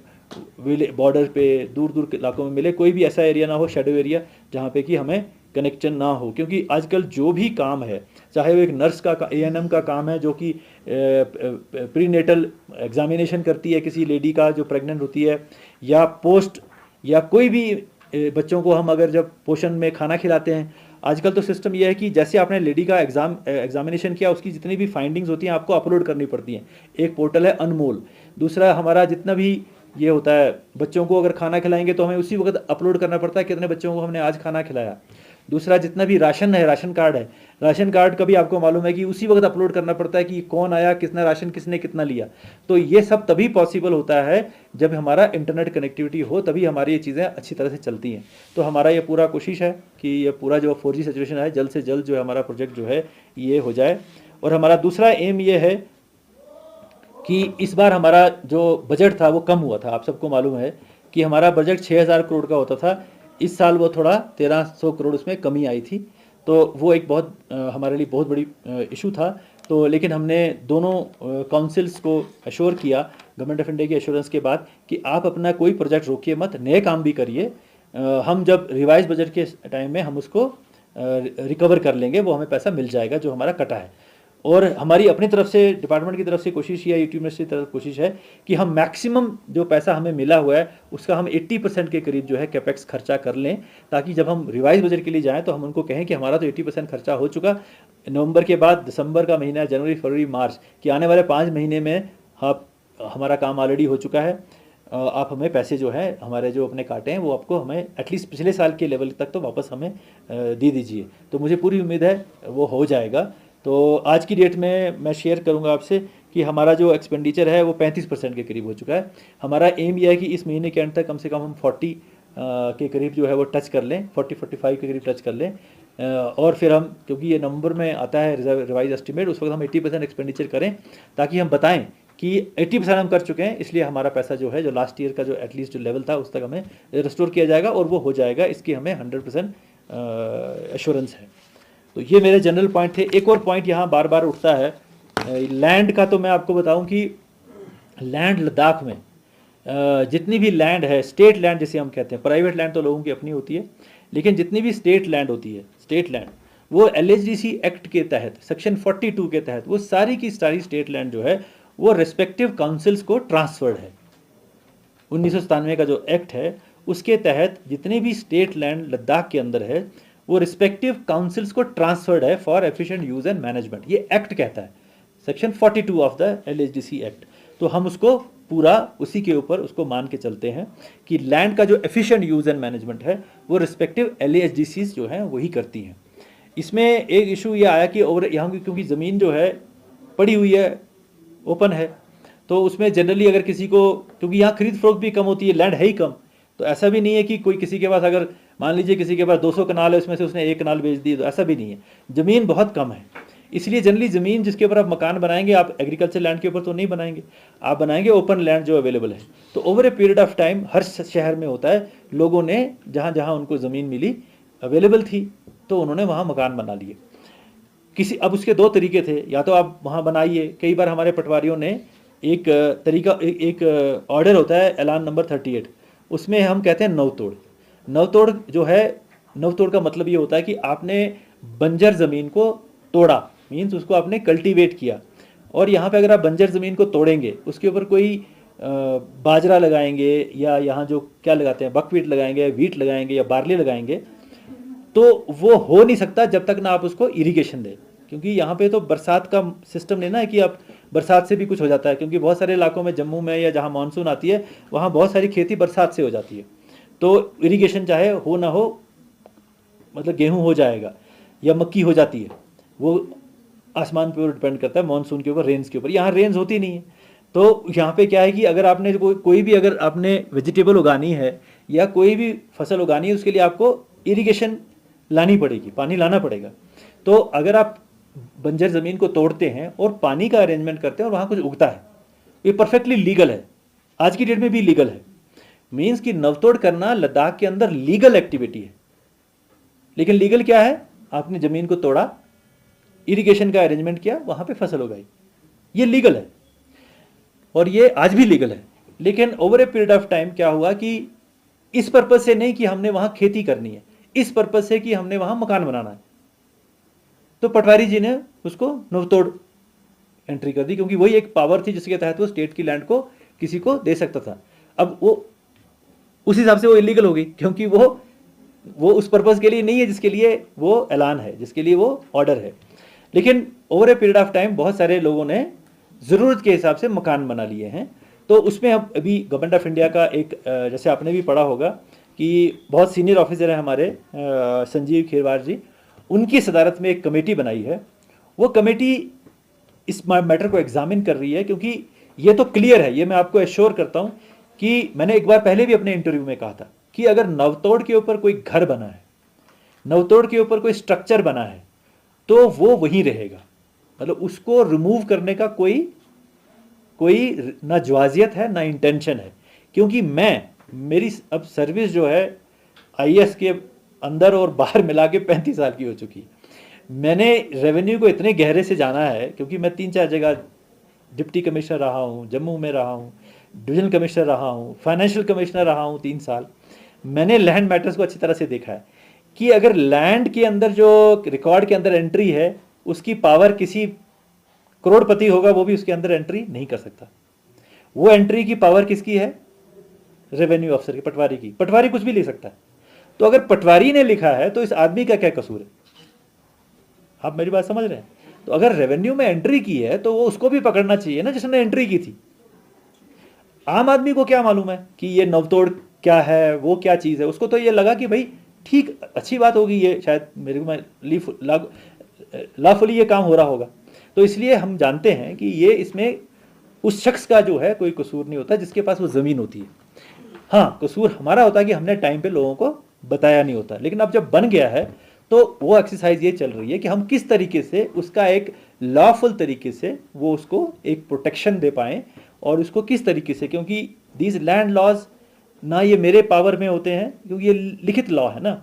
बॉर्डर पे दूर दूर के इलाकों में मिले, कोई भी ऐसा एरिया ना हो, शेडो एरिया, जहाँ पे कि हमें कनेक्शन ना हो। क्योंकि आजकल जो भी काम है, चाहे वो एक नर्स का ANM का काम है जो कि प्रीनेटल एग्जामिनेशन करती है किसी लेडी का जो प्रेग्नेंट होती है, या पोस्ट, या कोई भी बच्चों को हम अगर जब पोषण में खाना खिलाते हैं, आजकल तो सिस्टम ये है कि जैसे आपने लेडी का एग्जामिनेशन किया उसकी जितनी भी फाइंडिंग्स होती हैं आपको अपलोड करनी पड़ती हैं। एक पोर्टल है अनमोल। दूसरा हमारा जितना भी ये होता है, बच्चों को अगर खाना खिलाएंगे तो हमें उसी वक्त अपलोड करना पड़ता है कितने बच्चों को हमने आज खाना खिलाया। दूसरा जितना भी राशन है, राशन कार्ड है, राशन कार्ड का भी आपको मालूम है कि उसी वक्त अपलोड करना पड़ता है कि कौन आया, कितना राशन किसने कितना लिया। तो ये सब तभी पॉसिबल होता है जब हमारा इंटरनेट कनेक्टिविटी हो, तभी हमारी ये चीज़ें अच्छी तरह से चलती हैं। तो हमारा ये पूरा कोशिश है कि ये पूरा जो 4G सिचुएशन है जल्द से जल्द जो है हमारा प्रोजेक्ट जो है ये हो जाए। और हमारा दूसरा एम ये है कि इस बार हमारा जो बजट था वो कम हुआ था। आप सबको मालूम है कि हमारा बजट 6000 करोड़ का होता था, इस साल वो थोड़ा 1300 करोड़ उसमें कमी आई थी। तो वो एक बहुत हमारे लिए बहुत बड़ी इशू था। तो लेकिन हमने दोनों काउंसिल्स को अश्योर किया गवर्नमेंट ऑफ इंडिया की एश्योरेंस के बाद कि आप अपना कोई प्रोजेक्ट रोकिए मत, नए काम भी करिए। हम जब रिवाइज बजट के टाइम में हम उसको रिकवर कर लेंगे, वो हमें पैसा मिल जाएगा जो हमारा कटा है। और हमारी अपनी तरफ से, डिपार्टमेंट की तरफ से कोशिश या यूनिवर्सिटी की तरफ कोशिश है कि हम मैक्सिमम जो पैसा हमें मिला हुआ है उसका हम 80% के करीब जो है कैपेक्स खर्चा कर लें, ताकि जब हम रिवाइज बजट के लिए जाएं तो हम उनको कहें कि हमारा तो 80% खर्चा हो चुका। नवंबर के बाद दिसंबर का महीना, जनवरी, फरवरी, मार्च कि आने वाले 5 महीने में हमारा काम ऑलरेडी हो चुका है। आप हमें पैसे जो है हमारे जो अपने काटे हैं वो आपको हमें एटलीस्ट पिछले साल के लेवल तक तो वापस हमें दे दीजिए। तो मुझे पूरी उम्मीद है वो हो जाएगा। तो आज की डेट में मैं शेयर करूंगा आपसे कि हमारा जो एक्सपेंडिचर है वो 35% के करीब हो चुका है। हमारा एम यह है कि इस महीने के अंत तक कम से कम हम 40 के करीब जो है वो टच कर लें, 40-45 के करीब टच कर लें। और फिर हम, क्योंकि ये नवंबर में आता है रिवाइज एस्टिमेट, उस वक्त हम 80% एक्सपेंडिचर करें ताकि हम बताएं कि 80% हम कर चुके हैं, इसलिए हमारा पैसा जो है जो लास्ट ईयर का जो एटलीस्ट जो लेवल था उस तक हमें रिस्टोर किया जाएगा और वो हो जाएगा, इसकी हमें 100% एश्योरेंस है। तो ये मेरे जनरल पॉइंट थे। एक और पॉइंट यहाँ बार बार उठता है लैंड का। तो मैं आपको बताऊं कि लैंड लद्दाख में जितनी भी लैंड है, स्टेट लैंड जिसे हम कहते हैं, प्राइवेट लैंड तो लोगों की अपनी होती है, लेकिन जितनी भी स्टेट लैंड होती है, स्टेट लैंड, वो LHDC एक्ट के तहत सेक्शन 42 के तहत वो सारी की सारी स्टेट लैंड जो है वो रेस्पेक्टिव काउंसिल्स को ट्रांसफर्ड है। 1997 का जो एक्ट है उसके तहत जितने भी स्टेट लैंड लद्दाख के अंदर है वो रिस्पेक्टिव काउंसिल्स को ट्रांसफर्ड है for efficient use and management. ये एक्ट कहता है, section 42 of the LHDC act. तो हम उसको पूरा उसी के ऊपर उसको मान के चलते हैं कि लैंड का जो एफिशिएंट यूज एंड मैनेजमेंट है वो रिस्पेक्टिव LHDCs जो हैं वही करती हैं। इसमें एक इशू ये आया कि और यहाँ की क्योंकि ज़मीन जो है पड़ी हुई है, ओपन है, तो उसमें जनरली अगर किसी को, क्योंकि यहाँ खरीद फरोख्त भी कम होती है, लैंड है ही कम, तो ऐसा भी नहीं है कि कोई किसी के पास, अगर मान लीजिए किसी के पास 200 कनाल है उसमें से उसने 1 कनाल बेच दी, तो ऐसा भी नहीं है। ज़मीन बहुत कम है, इसलिए जनरली ज़मीन जिसके ऊपर आप मकान बनाएंगे, आप एग्रीकल्चर लैंड के ऊपर तो नहीं बनाएंगे, आप बनाएंगे ओपन लैंड जो अवेलेबल है। तो over a period of time हर शहर में होता है, लोगों ने जहाँ जहाँ उनको ज़मीन मिली अवेलेबल थी तो उन्होंने वहाँ मकान बना लिए। किसी, अब उसके 2 तरीके थे, या तो आप वहाँ बनाइए। कई बार हमारे पटवारियों ने एक तरीका, एक ऑर्डर होता है ऐलान नंबर 38, उसमें हम कहते हैं नवतोड़। नवतोड़ जो है, नवतोड़ का मतलब ये होता है कि आपने बंजर ज़मीन को तोड़ा, मीन्स उसको आपने कल्टीवेट किया। और यहाँ पे अगर आप बंजर ज़मीन को तोड़ेंगे, उसके ऊपर कोई बाजरा लगाएंगे या यहाँ जो क्या लगाते हैं, बकवीट लगाएंगे, वीट लगाएंगे या बार्ली लगाएंगे, तो वो हो नहीं सकता जब तक ना आप उसको इरिगेशन दें। क्योंकि यहाँ पे तो बरसात का सिस्टम नहीं ना है कि आप बरसात से भी कुछ हो जाता है, क्योंकि बहुत सारे इलाकों में, जम्मू में या जहाँ मानसून आती है वहाँ बहुत सारी खेती बरसात से हो जाती है। तो इरिगेशन चाहे हो ना हो, मतलब गेहूँ हो जाएगा या मक्की हो जाती है, वो आसमान पे डिपेंड करता है, मानसून के ऊपर, रेंज के ऊपर। यहाँ रेंज होती नहीं है, तो यहाँ पे क्या है कि अगर आपने कोई भी अगर आपने वेजिटेबल उगानी है या कोई भी फसल उगानी है, उसके लिए आपको इरिगेशन लानी पड़ेगी, पानी लाना पड़ेगा। तो अगर आप बंजर ज़मीन को तोड़ते हैं और पानी का अरेंजमेंट करते हैं और वहाँ कुछ उगता है, ये परफेक्टली लीगल है, आज की डेट में भी लीगल है। मीन्स कि नवतोड़ करना लद्दाख के अंदर लीगल एक्टिविटी है। लेकिन लीगल क्या है? आपने ज़मीन को तोड़ा, इरिगेशन का अरेंजमेंट किया, वहाँ पे फसल उगाई, ये लीगल है और ये आज भी लीगल है। लेकिन over a period of time क्या हुआ कि इस पर्पज से नहीं कि हमने वहाँ खेती करनी है, इस पर्पज से कि हमने वहाँ मकान बनाना है, तो पटवारी जी ने उसको नवतोड़ एंट्री कर दी, क्योंकि वही एक पावर थी जिसके तहत वो स्टेट की लैंड को किसी को दे सकता था। अब वो उस हिसाब से वो इलीगल हो गई, क्योंकि वो उस पर्पज़ के लिए नहीं है जिसके लिए वो ऐलान है, जिसके लिए वो ऑर्डर है। लेकिन over a period of time बहुत सारे लोगों ने ज़रूरत के हिसाब से मकान बना लिए हैं। तो उसमें अब अभी गवर्नमेंट ऑफ इंडिया का एक जैसे आपने भी पढ़ा होगा कि बहुत सीनियर ऑफिसर हैं हमारे संजीव खेरवार जी, उनकी सदारत में एक कमेटी बनाई है। वो कमेटी इस मैटर को एग्जामिन कर रही है, क्योंकि ये तो क्लियर है, ये मैं आपको एश्योर करता हूँ कि मैंने एक बार पहले भी अपने इंटरव्यू में कहा था कि अगर नवतोड़ के ऊपर कोई घर बना है, नवतोड़ के ऊपर कोई स्ट्रक्चर बना है, तो वो वहीं रहेगा। मतलब उसको रिमूव करने का कोई ना ज्वाजियत है ना इंटेंशन है, क्योंकि मेरी अब सर्विस जो है आईएएस के अंदर और बाहर मिला के 35 साल की हो चुकी है। मैंने रेवेन्यू को इतने गहरे से जाना है, क्योंकि मैं 3-4 जगह डिप्टी कमिश्नर रहा हूँ, जम्मू में रहा हूँ, डिवीजन कमिश्नर रहा हूँ, फाइनेंशियल कमिश्नर रहा हूँ 3 साल। मैंने लैंड मैटर्स को अच्छी तरह से देखा है कि अगर लैंड के अंदर जो रिकॉर्ड के अंदर एंट्री है, उसकी पावर किसी करोड़पति होगा वो भी उसके अंदर एंट्री नहीं कर सकता। वो एंट्री की पावर किसकी है? रेवेन्यू ऑफिसर की, पटवारी की। पटवारी कुछ भी लिख सकता है। तो अगर पटवारी ने लिखा है तो इस आदमी का क्या कसूर है? आप मेरी बात समझ रहे हैं? तो अगर रेवेन्यू में एंट्री की है तो वो उसको भी पकड़ना चाहिए ना जिसने एंट्री की थी। आम आदमी को क्या मालूम है कि ये नवतोड़ क्या है, वो क्या चीज़ है? उसको तो ये लगा कि भाई ठीक, अच्छी बात होगी, ये शायद मेरे को लॉफुली ये काम हो रहा होगा। तो इसलिए हम जानते हैं कि ये इसमें उस शख्स का जो है कोई कसूर नहीं होता जिसके पास वो ज़मीन होती है। हाँ, कसूर हमारा होता है कि हमने टाइम पे लोगों को बताया नहीं होता। लेकिन अब जब बन गया है तो वो एक्सरसाइज ये चल रही है कि हम किस तरीके से उसका एक लॉफुल तरीके से वो उसको एक प्रोटेक्शन दे पाएँ, और उसको किस तरीके से, क्योंकि दीज लैंड लॉज ना ये मेरे पावर में होते हैं, क्योंकि ये लिखित लॉ है ना।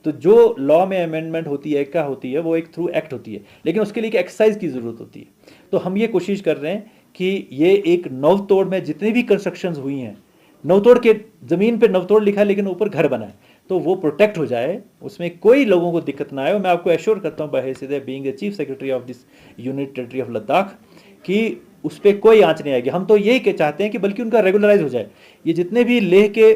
तो जो लॉ में अमेंडमेंट होती है, क्या होती है, वो एक थ्रू एक्ट होती है, लेकिन उसके लिए एक एक्सरसाइज की ज़रूरत होती है। तो हम ये कोशिश कर रहे हैं कि ये एक नवतोड़ में जितनी भी कंस्ट्रक्शंस हुई हैं, नवतोड़ के ज़मीन पे नवतोड़ लिखा है लेकिन ऊपर घर बना है, तो वो प्रोटेक्ट हो जाए, उसमें कोई लोगों को दिक्कत ना आए। और मैं आपको एश्योर करता हूँ by being a chief secretary of this unit territory of Ladakh कि उस पर कोई आंच नहीं आएगी। हम तो यही चाहते हैं कि बल्कि उनका रेगुलराइज हो जाए। ये जितने भी लेह के,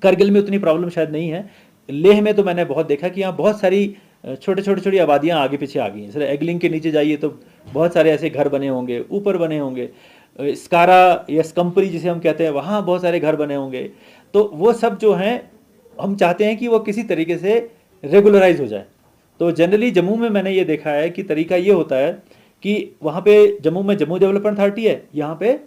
करगिल में उतनी प्रॉब्लम शायद नहीं है, लेह में तो मैंने बहुत देखा कि यहाँ बहुत सारी छोटी आबादियाँ आगे पीछे आ गई हैं। सर एगलिंग के नीचे जाइए तो बहुत सारे ऐसे घर बने होंगे, ऊपर बने होंगे, स्कारा या स्कम्परी जिसे हम कहते हैं, वहाँ बहुत सारे घर बने होंगे। तो वो सब जो हैं हम चाहते हैं कि वो किसी तरीके से रेगुलराइज हो जाए। तो जनरली जम्मू में मैंने ये देखा है कि तरीका ये होता है कि वहाँ पे जम्मू में जम्मू डेवलपमेंट अथॉरिटी है, यहाँ पे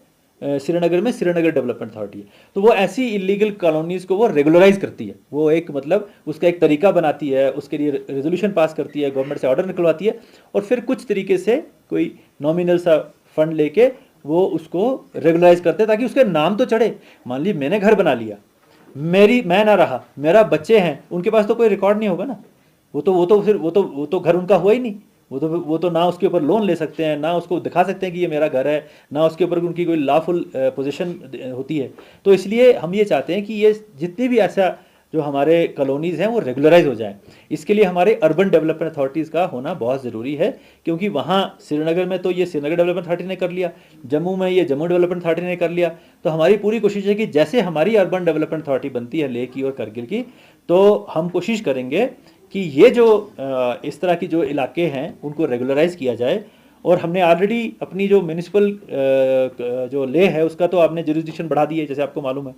श्रीनगर में श्रीनगर डेवलपमेंट अथॉरिटी है। तो वो ऐसी इलीगल कॉलोनीज़ को वो रेगुलराइज करती है, वो एक मतलब उसका एक तरीका बनाती है, उसके लिए रेजोल्यूशन पास करती है, गवर्नमेंट से ऑर्डर निकलवाती है, और फिर कुछ तरीके से कोई नॉमिनल सा फंड लेके वो उसको रेगुलराइज करते हैं ताकि उसके नाम तो चढ़े। मान ली मैंने घर बना लिया, मैं ना रहा, मेरा बच्चे हैं, उनके पास तो कोई रिकॉर्ड नहीं होगा ना। वो तो घर उनका हुआ ही नहीं। वो तो ना उसके ऊपर लोन ले सकते हैं, ना उसको दिखा सकते हैं कि ये मेरा घर है, ना उसके ऊपर उनकी कोई लॉफुल पोजीशन होती है। तो इसलिए हम ये चाहते हैं कि ये जितने भी ऐसा जो हमारे कॉलोनीज़ हैं वो रेगुलराइज हो जाएं। इसके लिए हमारे अर्बन डेवलपमेंट अथॉरिटीज़ का होना बहुत ज़रूरी है, क्योंकि वहाँ श्रीनगर में तो ये श्रीनगर डेवलपमेंट अथॉरिटी ने कर लिया, जम्मू में ये जम्मू डेवलपमेंट अथॉरिटी ने कर लिया। तो हमारी पूरी कोशिश है कि जैसे हमारी अर्बन डेवलपमेंट अथॉरिटी बनती है लेह की और करगिल की, तो हम कोशिश करेंगे कि ये जो इस तरह की जो इलाके हैं उनको रेगुलराइज किया जाए। और हमने ऑलरेडी अपनी जो म्यूनिसिपल जो लेह है उसका तो आपने जुरिस्डिक्शन बढ़ा दी है, जैसे आपको मालूम है।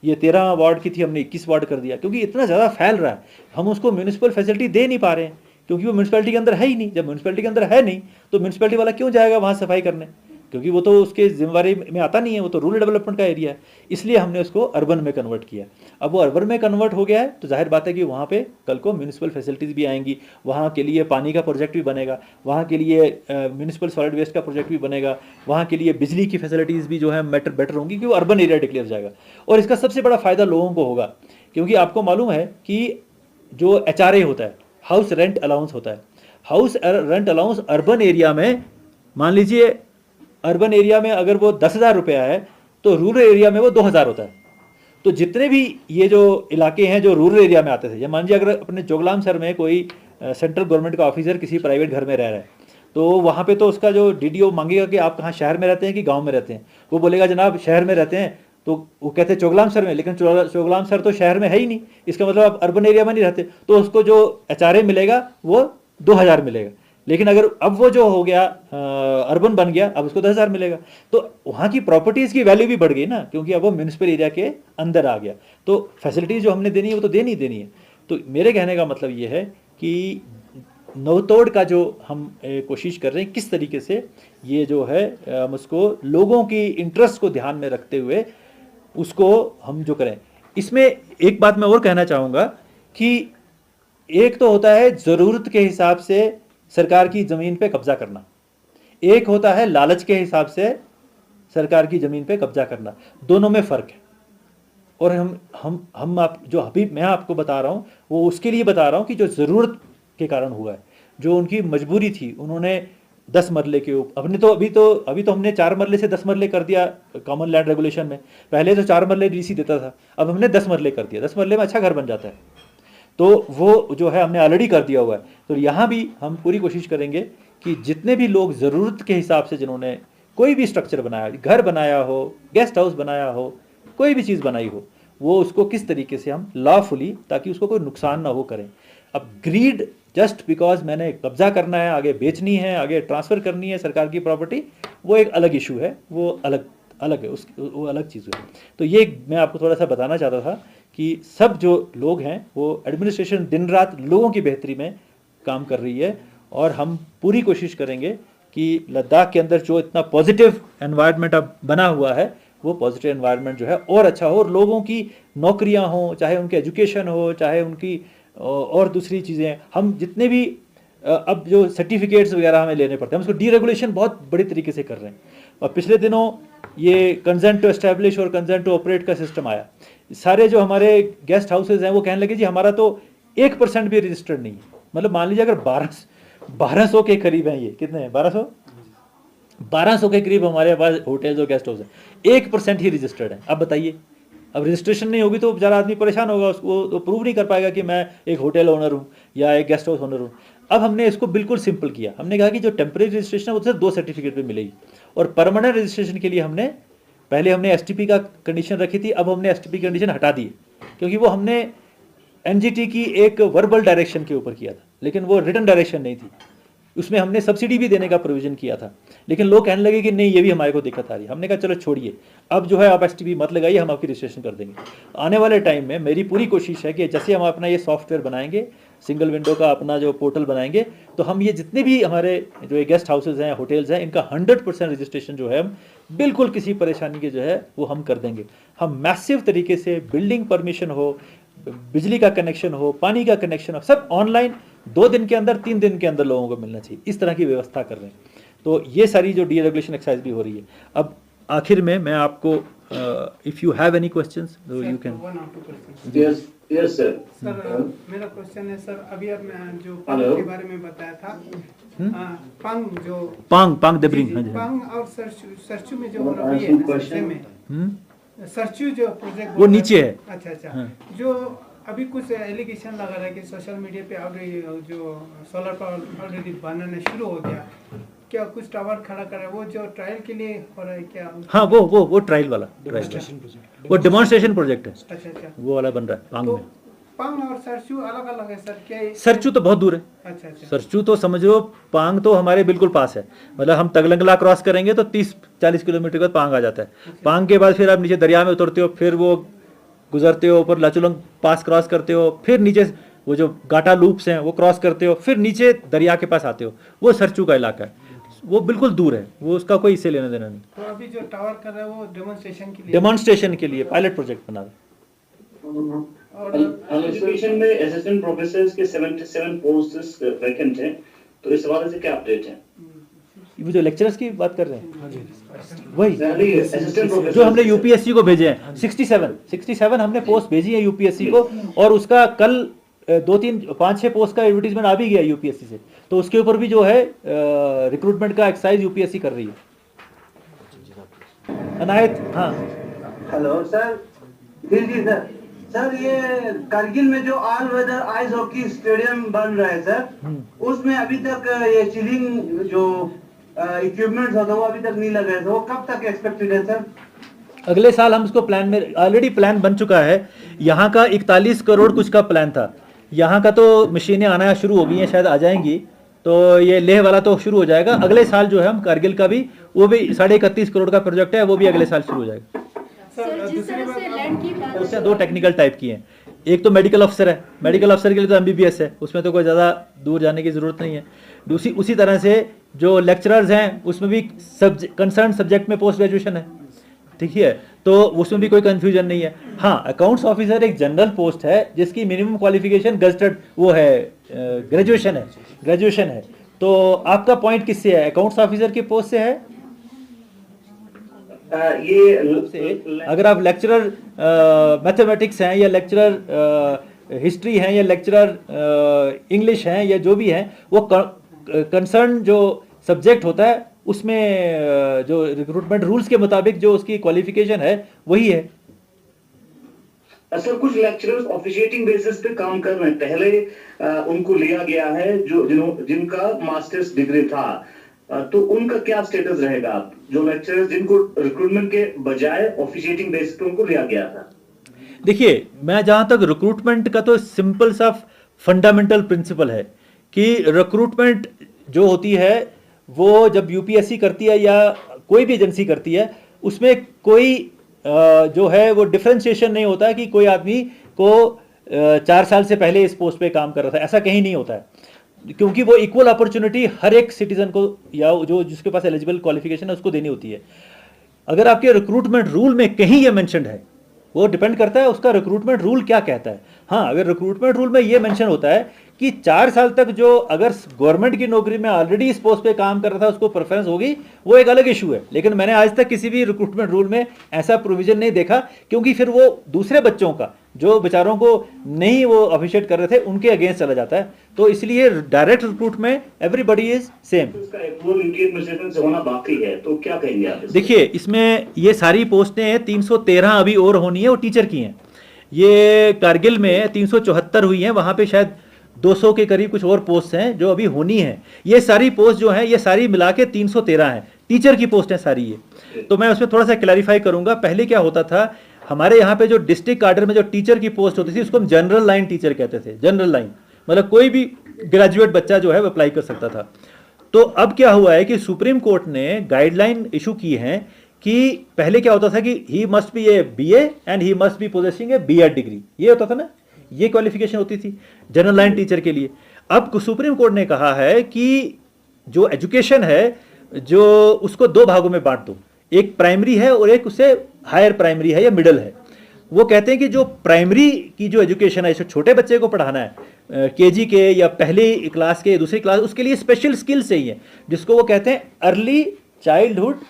ये 13 वार्ड की थी, हमने 21 वार्ड कर दिया, क्योंकि इतना ज़्यादा फैल रहा है, हम उसको म्यूनिसिपल फैसिलिटी दे नहीं पा रहे हैं। क्योंकि वो म्यूनसिपैलिटी के अंदर है ही नहीं। जब म्यूनसिपैलिटी के अंदर है नहीं तो म्यूनसिपैलिटी वाला क्यों जाएगा वहाँ सफाई करने, क्योंकि वो तो उसके जिम्मेवारी में आता नहीं है, वो तो रूरल डेवलपमेंट का एरिया है। इसलिए हमने उसको अर्बन में कन्वर्ट किया। अब वो अर्बन में कन्वर्ट हो गया है तो जाहिर बात है कि वहाँ पे कल को म्यूनिसिपल फैसिलिटीज़ भी आएंगी, वहाँ के लिए पानी का प्रोजेक्ट भी बनेगा, वहाँ के लिए म्यूनिसिपल सॉलिड वेस्ट का प्रोजेक्ट भी बनेगा, वहाँ के लिए बिजली की फैसिलिटीज़ भी जो है बेटर होंगी, क्योंकि वो अर्बन एरिया डिक्लेयर जाएगा। और इसका सबसे बड़ा फ़ायदा लोगों को होगा, क्योंकि आपको मालूम है कि जो HRA होता है, हाउस रेंट अलाउंस होता है, house rent allowance urban area में, मान लीजिए अर्बन एरिया में अगर वो 10,000 रुपया है तो रूरल एरिया में वो 2,000 होता है। तो जितने भी ये जो इलाके हैं जो रूरल एरिया में आते थे, या मान लीजिए अगर अपने जोगलाम सर में कोई सेंट्रल गवर्नमेंट का ऑफिसर किसी प्राइवेट घर में रह रहा है, तो वहाँ पे तो उसका जो DDO मांगेगा कि आप कहाँ शहर में रहते हैं कि गाँव में रहते हैं। वो बोलेगा जनाब शहर में रहते हैं, तो वो कहते हैं चोगलाम सर में, लेकिन चोगलाम सर तो शहर में है ही नहीं, इसका मतलब आप अर्बन एरिया में नहीं रहते, तो उसको जो HRA मिलेगा वो 2,000 मिलेगा। लेकिन अगर अब वो जो हो गया अर्बन बन गया, अब उसको 10,000 मिलेगा। तो वहाँ की प्रॉपर्टीज़ की वैल्यू भी बढ़ गई ना, क्योंकि अब वो म्यूनिसिपल एरिया के अंदर आ गया। तो फैसिलिटीज़ जो हमने देनी है वो तो देनी देनी है। तो मेरे कहने का मतलब ये है कि नवतोड़ का जो हम कोशिश कर रहे हैं, किस तरीके से ये जो है हम उसको लोगों की इंटरेस्ट को ध्यान में रखते हुए उसको हम जो करें। इसमें एक बात मैं और कहना चाहूँगा कि एक तो होता है ज़रूरत के हिसाब से सरकार की ज़मीन पे कब्जा करना, एक होता है लालच के हिसाब से सरकार की ज़मीन पे कब्जा करना। दोनों में फ़र्क है। और हम आप जो अभी मैं आपको बता रहा हूँ वो उसके लिए बता रहा हूँ कि जो ज़रूरत के कारण हुआ है, जो उनकी मजबूरी थी, उन्होंने 10 मरले के ऊपर अपने तो अभी तो हमने 4 मरले से 10 मरले कर दिया कॉमन लैंड रेगुलेशन में। पहले तो 4 मरले DC देता था, अब हमने 10 मरले कर दिया। 10 मरले में अच्छा घर बन जाता है, तो वो जो है हमने ऑलरेडी कर दिया हुआ है। तो यहाँ भी हम पूरी कोशिश करेंगे कि जितने भी लोग ज़रूरत के हिसाब से जिन्होंने कोई भी स्ट्रक्चर बनाया, घर बनाया हो, गेस्ट हाउस बनाया हो, कोई भी चीज़ बनाई हो, वो उसको किस तरीके से हम लॉफुली, ताकि उसको कोई नुकसान ना हो, करें। अब ग्रीड जस्ट बिकॉज मैंने कब्जा करना है, आगे बेचनी है, आगे ट्रांसफ़र करनी है सरकार की प्रॉपर्टी, वो एक अलग इशू है, वो अलग है, वो अलग चीज़ है। तो ये मैं आपको थोड़ा सा बताना चाहता था कि सब जो लोग हैं वो एडमिनिस्ट्रेशन दिन रात लोगों की बेहतरी में काम कर रही है, और हम पूरी कोशिश करेंगे कि लद्दाख के अंदर जो इतना पॉजिटिव एनवायरनमेंट अब बना हुआ है, वो पॉजिटिव एनवायरनमेंट जो है और अच्छा हो, और लोगों की नौकरियां हों, चाहे उनके एजुकेशन हो, चाहे उनकी और दूसरी चीज़ें। हम जितने भी अब जो सर्टिफिकेट्स वगैरह हमें लेने पड़ते हैं, हम उसको डीरेगुलेशन बहुत बड़ी तरीके से कर रहे हैं। और पिछले दिनों ये कंसेंट टू एस्टैब्लिश और कंसेंट टू ऑपरेट का सिस्टम आया। सारे जो हमारे गेस्ट हाउसेज हैं वो कहने लगे जी हमारा तो 1% भी रजिस्टर्ड नहीं है। मतलब मान लीजिए अगर 1200 के करीब हैं, ये कितने हैं, 1200 के करीब हमारे पास होटल्स और गेस्ट हाउस हैं, 1% ही रजिस्टर्ड है। अब बताइए, अब रजिस्ट्रेशन नहीं होगी तो बेचारा आदमी परेशान होगा, उसको तो प्रूव नहीं कर पाएगा कि मैं एक होटल ओनर हूँ या एक गेस्ट हाउस ओनर हूँ। अब हमने इसको बिल्कुल सिंपल किया। हमने कहा कि जो टेम्परेरी रजिस्ट्रेशन है वो सिर्फ 2 सर्टिफिकेट पे मिलेगी, और परमानेंट रजिस्ट्रेशन के लिए पहले हमने STP का कंडीशन रखी थी, अब हमने STP कंडीशन हटा दी, क्योंकि वो हमने NGT की एक वर्बल डायरेक्शन के ऊपर किया था, लेकिन वो रिटन डायरेक्शन नहीं थी। उसमें हमने सब्सिडी भी देने का प्रोविजन किया था, लेकिन लोग कहने लगे कि नहीं ये भी हमारे को दिक्कत आ रही है। हमने कहा चलो छोड़िए, अब जो है आप STP मत लगाइए, हम आपकी रजिस्ट्रेशन कर देंगे। आने वाले टाइम में मेरी पूरी कोशिश है कि जैसे हम अपना ये सॉफ्टवेयर बनाएंगे, सिंगल विंडो का अपना जो पोर्टल बनाएंगे, तो हम ये जितने भी हमारे जो ये गेस्ट हाउसेज हैं, होटल्स हैं, इनका 100% रजिस्ट्रेशन जो है हम बिल्कुल किसी परेशानी के जो है वो हम कर देंगे। हम मैसिव तरीके से बिल्डिंग परमिशन हो, बिजली का कनेक्शन हो, पानी का कनेक्शन हो, सब ऑनलाइन 2 दिन के अंदर, 3 दिन के अंदर लोगों को मिलना चाहिए, इस तरह की व्यवस्था कर रहे हैं। तो ये सारी जो डीरेगुलेशन एक्सरसाइज भी हो रही है। अब आखिर में मैं आपको if you have any questions you can. Yes sir. Sir मेरा क्वेश्चन है सर, अभी अब मैं जो पांग के बारे में बताया था, पांग जो पांग देब्रिंग, पांग और सरचू में जो हो रहा है, सरचू जो प्रोजेक्ट वो नीचे है। अच्छा। जो अभी कुछ एलिगेशन लगा रहा है कि सोशल मीडिया पे ऑलरेडी जो सोलर पावर ऑलरेडी बनाना शुरू हो गया, क्या कुछ टावर खड़ा कर रहा है, वो जो ट्रायल के लिए हो रहा है क्या? हाँ, वो ट्रायल वाला वो डेमोन्स्ट्रेशन प्रोजेक्ट है। अच्छा, वो वाला बन रहा है पांग में। पांग और सरचू अलग अलग है सर क्या? सरचू तो बहुत दूर है। अच्छा। सरचू तो समझो, पांग तो हमारे बिल्कुल पास है। मतलब हम तगलंगला क्रॉस करेंगे तो 30-40 किलोमीटर के बाद पांग आ जाता है। पांग के बाद फिर आप नीचे दरिया में उतरते हो, फिर वो गुजरते हो, ऊपर लाचुलंग पास क्रॉस करते हो, फिर नीचे वो जो गाटा लूप्स हैं वो क्रॉस करते हो, फिर नीचे दरिया के पास आते हो, वो सरचू का इलाका है, वो बिल्कुल दूर है, वो उसका कोई इससे लेना देना नहीं। तो अभी जो टावर कर रहा है वो डेमोन्स्ट्रेशन के लिए पायलट प्रोजेक्ट बना रहे हैं। और एजुकेशन में असिस्टेंट प्रोफेसर के 77 पोस्ट वैकेंट हैं, तो इस हवाले से क्या अपडेट है? वो जो लेक्चरर्स की बात कर रहे हैं वही असिस्टेंट जो प्रोफेसर हमने यूपीएससी को भेजे हैं, 67 हमने पोस्ट भेजी है यूपीएससी को, और उसका कल 2-3-5-6 पोस्ट का एडवर्टीजमेंट आ भी गया यूपीएससी से, तो उसके ऊपर भी जो है रिक्रूटमेंट का एक्सरसाइज यूपीएससी कर रही है। अनायत, हाँ हेलो सर। जी सर। सर ये कारगिल में जो all weather ice hockey stadium बन रहा है सर, उसमें अभी तक ये चिलिंग जो इक्विपमेंट्स होता है वो अभी तक नहीं लगा है, तो वो कब तक एक्सपेक्टेड है सर? अगले साल हम उसको प्लान में, ऑलरेडी प्लान बन चुका है। यहाँ का 41 करोड़ कुछ का प्लान था, यहाँ का तो मशीनें आना शुरू हो गई हैं, शायद आ जाएंगी, तो ये लेह वाला तो शुरू हो जाएगा अगले साल। जो है हम कारगिल का भी, वो भी 31.5 करोड़ का प्रोजेक्ट है, वो भी अगले साल शुरू हो जाएगा। सर दूसरी बात उसमें 2 टेक्निकल टाइप की हैं, एक तो मेडिकल अफसर है, मेडिकल अफसर के लिए तो एमबीबीएस है, उसमें तो कोई ज़्यादा दूर जाने की ज़रूरत नहीं है। उसी तरह से जो लेक्चरर्स हैं उसमें भी कंसर्न सब्जेक्ट में पोस्ट ग्रेजुएशन है, ठीक है, तो उसमें भी कोई कंफ्यूजन नहीं है। हाँ, अकाउंट्स ऑफिसर एक जनरल पोस्ट है जिसकी मिनिमम क्वालिफिकेशन गजटेड वो है, ग्रेजुएशन है। तो आपका पॉइंट किससे है, अकाउंट्स ऑफिसर की पोस्ट से है? अगर आप लेक्चरर मैथमेटिक्स हैं या लेक्चरर हिस्ट्री हैं या लेक्चरर इंग्लिश हैं या जो भी हैं, वो कंसर्न जो सब्जेक्ट होता है उसमें जो रिक्रूटमेंट रूल्स के मुताबिक जो उसकी क्वालिफिकेशन है वही है। सर कुछ लेक्चरर्स ऑफिशिएटिंग बेसिस पे काम कर रहे हैं, पहले उनको लिया गया है जो जिनका मास्टर्स डिग्री था, तो उनका क्या स्टेटस रहेगा? जो लेक्चरर्स जिनको रिक्रूटमेंट के बजाय ऑफिशिएटिंग बेसिस पे उनको लिया गया था। देखिए, मैं जहां तक रिक्रूटमेंट का, तो सिंपल सा फंडामेंटल प्रिंसिपल है कि रिक्रूटमेंट जो होती है वो जब यूपीएससी करती है या कोई भी एजेंसी करती है, उसमें कोई जो है वो डिफरेंशिएशन नहीं होता है कि कोई आदमी को 4 साल से पहले इस पोस्ट पे काम कर रहा था, ऐसा कहीं नहीं होता है, क्योंकि वो इक्वल अपॉर्चुनिटी हर एक सिटीजन को या जो जिसके पास एलिजिबल क्वालिफिकेशन है उसको देनी होती है। अगर आपके रिक्रूटमेंट रूल में कहीं ये मेंशन्ड है, वो डिपेंड करता है उसका रिक्रूटमेंट रूल क्या कहता है। हाँ, अगर रिक्रूटमेंट रूल में ये मेंशन होता है कि 4 साल तक जो अगर गवर्नमेंट की नौकरी में ऑलरेडी इस पोस्ट पे काम कर रहा था उसको प्रेफरेंस होगी, वो एक अलग इशू है, लेकिन मैंने आज तक किसी भी रिक्रूटमेंट रूल में ऐसा प्रोविजन नहीं देखा, क्योंकि फिर वो दूसरे बच्चों का जो बेचारों को नहीं वो अप्रिशिएट कर रहे थे उनके अगेंस्ट चला जाता है। तो इसलिए डायरेक्ट रिक्रूट में एवरीबडी इज सेम। उसका अप्रूवल इंडियन एडमिनिस्ट्रेशन से होना बाकी है, तो क्या कहेंगे आप? देखिए, इसमें ये सारी पोस्टें 313 अभी और होनी है, वो टीचर की हैं। ये कारगिल में 374 हुई हैं, वहाँ पे शायद 200 के करीब कुछ और पोस्ट हैं जो अभी होनी है। ये सारी पोस्ट जो हैं ये सारी मिला के 313 हैं, टीचर की पोस्ट हैं सारी ये। तो मैं उसमें थोड़ा सा क्लैरिफाई करूंगा। पहले क्या होता था, हमारे यहाँ पे जो डिस्ट्रिक्ट कार्डर में जो टीचर की पोस्ट होती थी उसको हम जनरल लाइन टीचर कहते थे। जनरल लाइन मतलब कोई भी ग्रेजुएट बच्चा जो है वो अप्लाई कर सकता था। तो अब क्या हुआ है कि सुप्रीम कोर्ट ने गाइडलाइन इशू की है कि पहले क्या होता था कि he must be a BA and he must be possessing a BEd degree, ये होता था ना, ये क्वालिफिकेशन होती थी जनरल लाइन टीचर के लिए। अब सुप्रीम कोर्ट ने कहा है कि जो एजुकेशन है जो उसको 2 भागों में बांट दो, एक प्राइमरी है और एक उससे हायर प्राइमरी है या मिडिल है। वो कहते हैं कि जो प्राइमरी की जो एजुकेशन है, जो छोटे बच्चे को पढ़ाना है केजी के या पहली क्लास के दूसरी क्लास, उसके लिए स्पेशल स्किल्स चाहिए, जिसको वो कहते हैं अर्ली चाइल्डहुड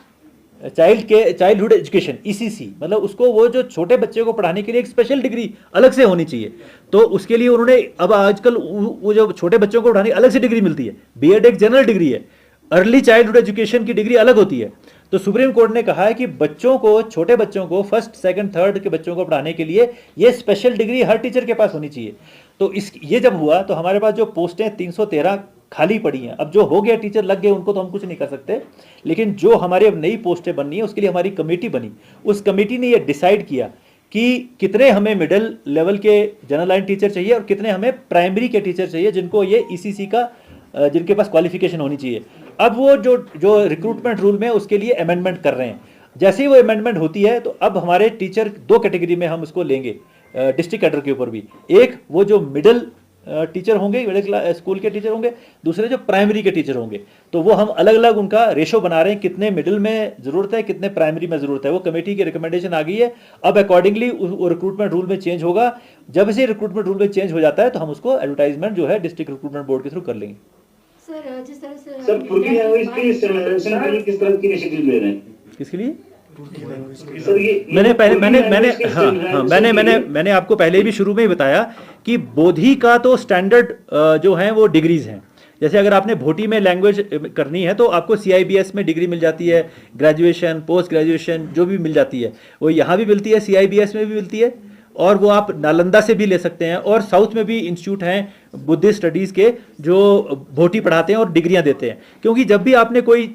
एजुकेशन, ईसीसी। मतलब उसको वो जो छोटे बच्चे को पढ़ाने के लिए एक स्पेशल डिग्री अलग से होनी चाहिए। तो उसके लिए उन्होंने अब आजकल वो जो छोटे बच्चों को पढ़ाने अलग से डिग्री मिलती है, बीएड एक जनरल डिग्री है, अर्ली चाइल्डहुड एजुकेशन की डिग्री अलग होती है। तो सुप्रीम कोर्ट ने कहा है कि बच्चों को, छोटे बच्चों को, फर्स्ट सेकंड थर्ड के बच्चों को पढ़ाने के लिए ये स्पेशल डिग्री हर टीचर के पास होनी चाहिए। तो ये जब हुआ तो हमारे पास जो पोस्टें 313 खाली पड़ी हैं, अब जो हो गया टीचर लग गए उनको तो हम कुछ नहीं कर सकते, लेकिन जो हमारी अब नई पोस्टें बननी है उसके लिए हमारी कमेटी बनी। उस कमेटी ने ये डिसाइड किया कि कितने हमें मिडिल लेवल के जनरल लाइन टीचर चाहिए और कितने हमें प्राइमरी के टीचर चाहिए जिनको ये ईसीसी का जिनके पास क्वालिफिकेशन होनी चाहिए। अब वो जो रिक्रूटमेंट रूल में उसके लिए अमेंडमेंट कर रहे हैं। जैसे ही वो अमेंडमेंट होती है तो अब हमारे टीचर 2 कैटेगरी में हम उसको लेंगे डिस्ट्रिक्ट कैडर के ऊपर भी। एक वो जो मिडिल टीचर होंगे, मिडिल क्लास स्कूल के टीचर होंगे, दूसरे जो प्राइमरी के टीचर होंगे। तो वो हम अलग अलग उनका रेशो बना रहे हैं, कितने मिडिल में ज़रूरत है, कितने प्राइमरी में ज़रूरत है। वो कमेटी की रिकमेंडेशन आ गई है, अब अकॉर्डिंगली वो रिक्रूटमेंट रूल में चेंज होगा। जब से रिक्रूटमेंट रूल में चेंज हो जाता है तो हम उसको एडवर्टाइजमेंट जो है डिस्ट्रिक्ट रिक्रूटमेंट बोर्ड के थ्रू कर लेंगे। सर जिस तरह से सर पुर्गी लैंग्वेज की स्टैंडर्डाइजेशन के लिए किस तरह की इनिशिएटिव ले रहे हैं? किसके लिए? सर ये मैंने पहले पुर्गी लैंग्वेज के standardization के लिए- मैंने आपको पहले भी शुरू में ही बताया कि बोधी का तो स्टैंडर्ड जो है वो डिग्रीज हैं। जैसे अगर आपने भोटी में लैंग्वेज करनी है तो आपको CIBS में डिग्री मिल जाती है, ग्रेजुएशन, पोस्ट ग्रेजुएशन जो भी मिल जाती है वो यहाँ भी मिलती है, CIBS में भी मिलती है, और वो आप नालंदा से भी ले सकते हैं। और साउथ में भी इंस्टीट्यूट हैं बुद्धिस्ट स्टडीज़ के जो भोटी पढ़ाते हैं और डिग्रियाँ देते हैं। क्योंकि जब भी आपने कोई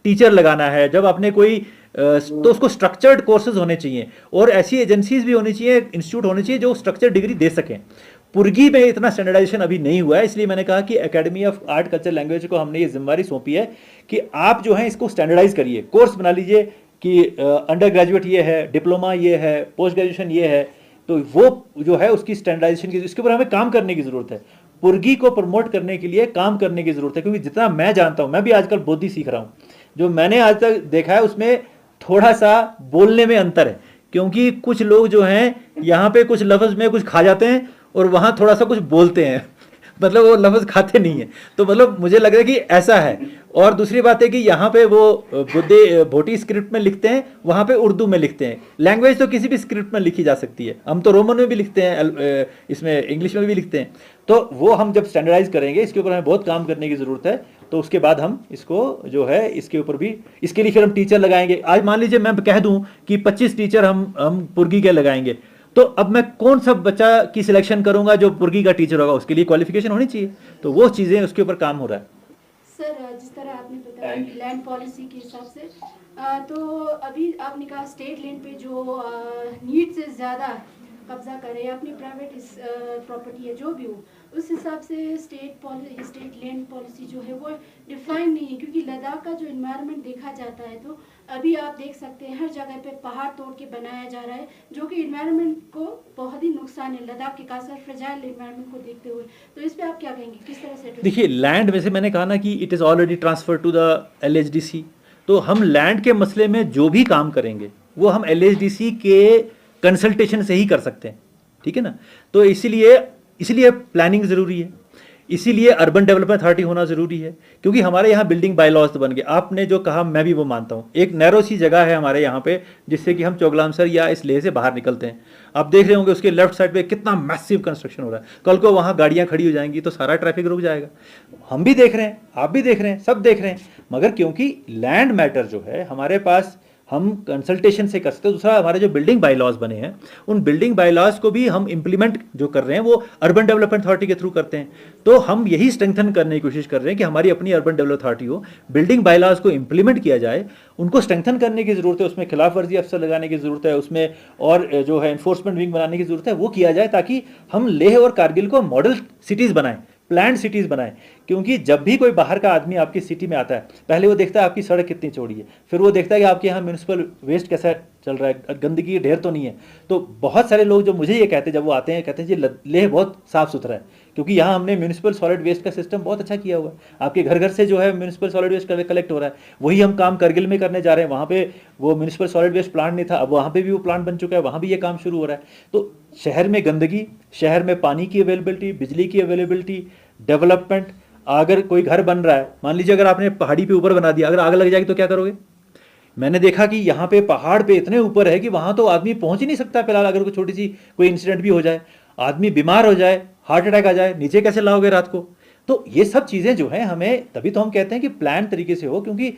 टीचर लगाना है, जब आपने कोई तो उसको स्ट्रक्चर्ड कोर्सेज होने चाहिए और ऐसी एजेंसीज भी होनी चाहिए, इंस्टीट्यूट होने चाहिए जो स्ट्रक्चर्ड डिग्री दे सकें। पुर्गी में इतना स्टैंडर्डाइजेशन अभी नहीं हुआ है, इसलिए मैंने कहा कि academy of art culture language को हमने ये जिम्मेदारी सौंपी है कि आप जो है इसको स्टैंडर्डाइज करिए, कोर्स बना लीजिए कि अंडर ग्रेजुएट ये है, डिप्लोमा ये है, पोस्ट ग्रेजुएशन ये है। तो वो जो है उसकी स्टैंडर्डाइजेशन की, इसके ऊपर हमें काम करने की ज़रूरत है। पुर्गी को प्रमोट करने के लिए काम करने की ज़रूरत है, क्योंकि जितना मैं जानता हूँ, मैं भी आजकल बोधी सीख रहा हूँ, जो मैंने आज तक देखा है उसमें थोड़ा सा बोलने में अंतर है। क्योंकि कुछ लोग जो हैं यहाँ पे कुछ लफ्ज़ में कुछ खा जाते हैं और वहाँ थोड़ा सा कुछ बोलते हैं मतलब वो लफ्ज़ खाते नहीं है। तो मतलब मुझे लग रहा है कि ऐसा है। और दूसरी बात है कि यहाँ पे वो भोटी स्क्रिप्ट में लिखते हैं, वहाँ पे उर्दू में लिखते हैं। लैंग्वेज तो किसी भी स्क्रिप्ट में लिखी जा सकती है, हम तो रोमन में भी लिखते हैं, इसमें इंग्लिश में भी लिखते हैं। तो वो हम जब स्टैंडर्डाइज करेंगे, इसके ऊपर हमें बहुत काम करने की ज़रूरत है। तो उसके बाद हम इसको जो है इसके ऊपर भी, इसके लिए फिर हम टीचर लगाएंगे। आज मान लीजिए मैं कह दूं कि 25 टीचर हम पुर्गी के लगाएंगे, तो अब मैं कौन सा बच्चा की सिलेक्शन करूंगा जो पुर्गी का टीचर होगा, उसके लिए क्वालिफिकेशन होनी चाहिए। तो वो चीज़ें उसके ऊपर काम हो रहा है। सर जिस तरह आपने बताया कि लैंड पॉलिसी के हिसाब से तो अभी आपने कहा स्टेट लैंड पे जो नीड से ज़्यादा कब्जा करे, अपनी प्राइवेट प्रॉपर्टी है जो भी हो, उस हिसाब से स्टेट लैंड पॉलिसी जो है वो डिफाइन नहीं है। क्योंकि लद्दाख का जो इन्वायरमेंट देखा जाता है तो अभी आप देख सकते हैं हर जगह पे पहाड़ तोड़ के बनाया जा रहा है, जो कि इन्वायरमेंट को बहुत ही नुकसान है लद्दाख के, खासकर फ्रेजाइल इन्वायरमेंट को देखते हुए। तो इस पे आप क्या कहेंगे, किस तरह से? देखिए लैंड में से मैंने कहा ना कि it is already transfer to the LHDC। तो हम लैंड के मसले में जो भी काम करेंगे वो हम LHDC के कंसल्टेशन से ही कर सकते हैं, ठीक है ना। तो इसीलिए प्लानिंग ज़रूरी है, इसीलिए अर्बन डेवलपमेंट अथॉरिटी होना ज़रूरी है। क्योंकि हमारे यहाँ बिल्डिंग बाय लॉज तो बन गए, आपने जो कहा मैं भी वो मानता हूँ। एक नैरो सी जगह है हमारे यहाँ पे जिससे कि हम चोगलामसर या इस लेह से बाहर निकलते हैं। आप देख रहे होंगे उसके लेफ्ट साइड पे कितना मैसिव कंस्ट्रक्शन हो रहा है। कल को वहाँ गाड़ियाँ खड़ी हो जाएंगी तो सारा ट्रैफिक रुक जाएगा। हम भी देख रहे हैं, आप भी देख रहे हैं, सब देख रहे हैं। मगर क्योंकि लैंड मैटर जो है हमारे पास हम कंसल्टेशन से कर सकते हैं। दूसरा हमारे जो बिल्डिंग बाय लॉज बने हैं उन बिल्डिंग बाय लॉज को भी हम इम्प्लीमेंट जो कर रहे हैं वो अर्बन डेवलपमेंट अथॉरिटी के थ्रू करते हैं। तो हम यही स्ट्रेंथन करने की कोशिश कर रहे हैं कि हमारी अपनी अर्बन डेवलपमेंट अथॉरिटी हो, बिल्डिंग बाय लॉज को इम्प्लीमेंट किया जाए, उनको स्ट्रेंथन करने की ज़रूरत है, उसमें खिलाफ वर्जी अफसर लगाने की ज़रूरत है, उसमें और जो है इन्फोर्समेंट विंग बनाने की ज़रूरत है, वो किया जाए ताकि हम लेह और कारगिल को मॉडल सिटीज़ बनाएं, प्लान्ड सिटीज़ बनाएं। क्योंकि जब भी कोई बाहर का आदमी आपकी सिटी में आता है पहले वो देखता है आपकी सड़क कितनी चौड़ी है, फिर वो देखता है कि आपके यहाँ म्यूनिसिपल वेस्ट कैसा चल रहा है, गंदगी ढेर तो नहीं है। तो बहुत सारे लोग जो मुझे ये कहते हैं जब वो आते हैं, कहते हैं जी लेह बहुत साफ़ सुथरा है क्योंकि यहाँ हमने म्यूनिसिपल सॉलिड वेस्ट का सिस्टम बहुत अच्छा किया हुआ है। आपके घर घर से जो है म्यूनिसिपल सॉलिड वेस्ट कलेक्ट हो रहा है। वही हम काम करगिल में करने जा रहे हैं, वहाँ पे वो म्यूनिसिपल सॉलिड वेस्ट प्लांट नहीं था, अब वहाँ पे भी वो प्लांट बन चुका है, वहाँ भी ये काम शुरू हो रहा है। तो शहर में गंदगी, शहर में पानी की अवेलेबिलिटी, बिजली की अवेलेबिलिटी, डेवलपमेंट, अगर कोई घर बन रहा है, मान लीजिए अगर आपने पहाड़ी पे ऊपर बना दिया, अगर आग लग जाएगी तो क्या करोगे? मैंने देखा कि यहाँ पे पहाड़ पे इतने ऊपर है कि वहाँ तो आदमी पहुँच ही नहीं सकता। फिलहाल अगर कोई छोटी सी कोई इंसिडेंट भी हो जाए, आदमी बीमार हो जाए, हार्ट अटैक आ जाए, नीचे कैसे लाओगे रात को? तो ये सब चीज़ें जो हैं हमें, तभी तो हम कहते हैं कि प्लान तरीके से हो, क्योंकि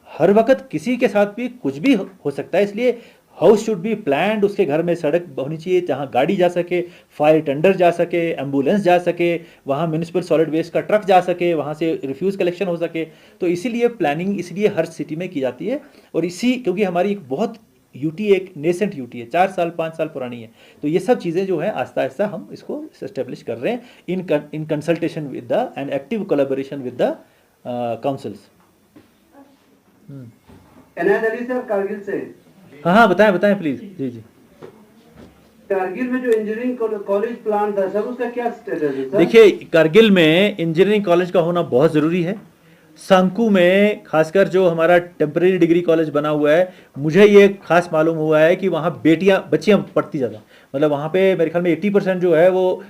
हर वक्त किसी के साथ भी कुछ भी हो सकता है। इसलिए हाउस शुड बी प्लान्ड, उसके घर में सड़क होनी चाहिए जहाँ गाड़ी जा सके, फायर टेंडर जा सके, एम्बुलेंस जा सके, वहाँ म्यूनिसिपल सॉलिड वेस्ट का ट्रक जा सके, वहाँ से रिफ्यूज़ कलेक्शन हो सके। तो इसीलिए प्लानिंग इसलिए हर सिटी में की जाती है। और क्योंकि हमारी एक बहुत यूटी, एक नेसेंट यूटी है, 4 साल 5 साल पुरानी है। तो ये सब चीज़ें जो है आस्ता आस्ता हम इसको एस्टेब्लिश कर रहे हैं in consultation with the and active collaboration with the councils. Enayat Ali sir Kargil से। हाँ बताएं प्लीज़। जी। कारगिल में जो इंजीनियरिंग कॉलेज प्लान था सर, उसका क्या स्टेटस है सर? देखिए, कारगिल में इंजीनियरिंग कॉलेज का होना बहुत ज़रूरी है। सांकू में खासकर जो हमारा टेम्परेरी डिग्री कॉलेज बना हुआ है, मुझे ये खास मालूम हुआ है कि वहाँ बच्चियाँ पढ़ती ज़्यादा, मतलब वहाँ पे मेरे ख्याल में 80% जो है वो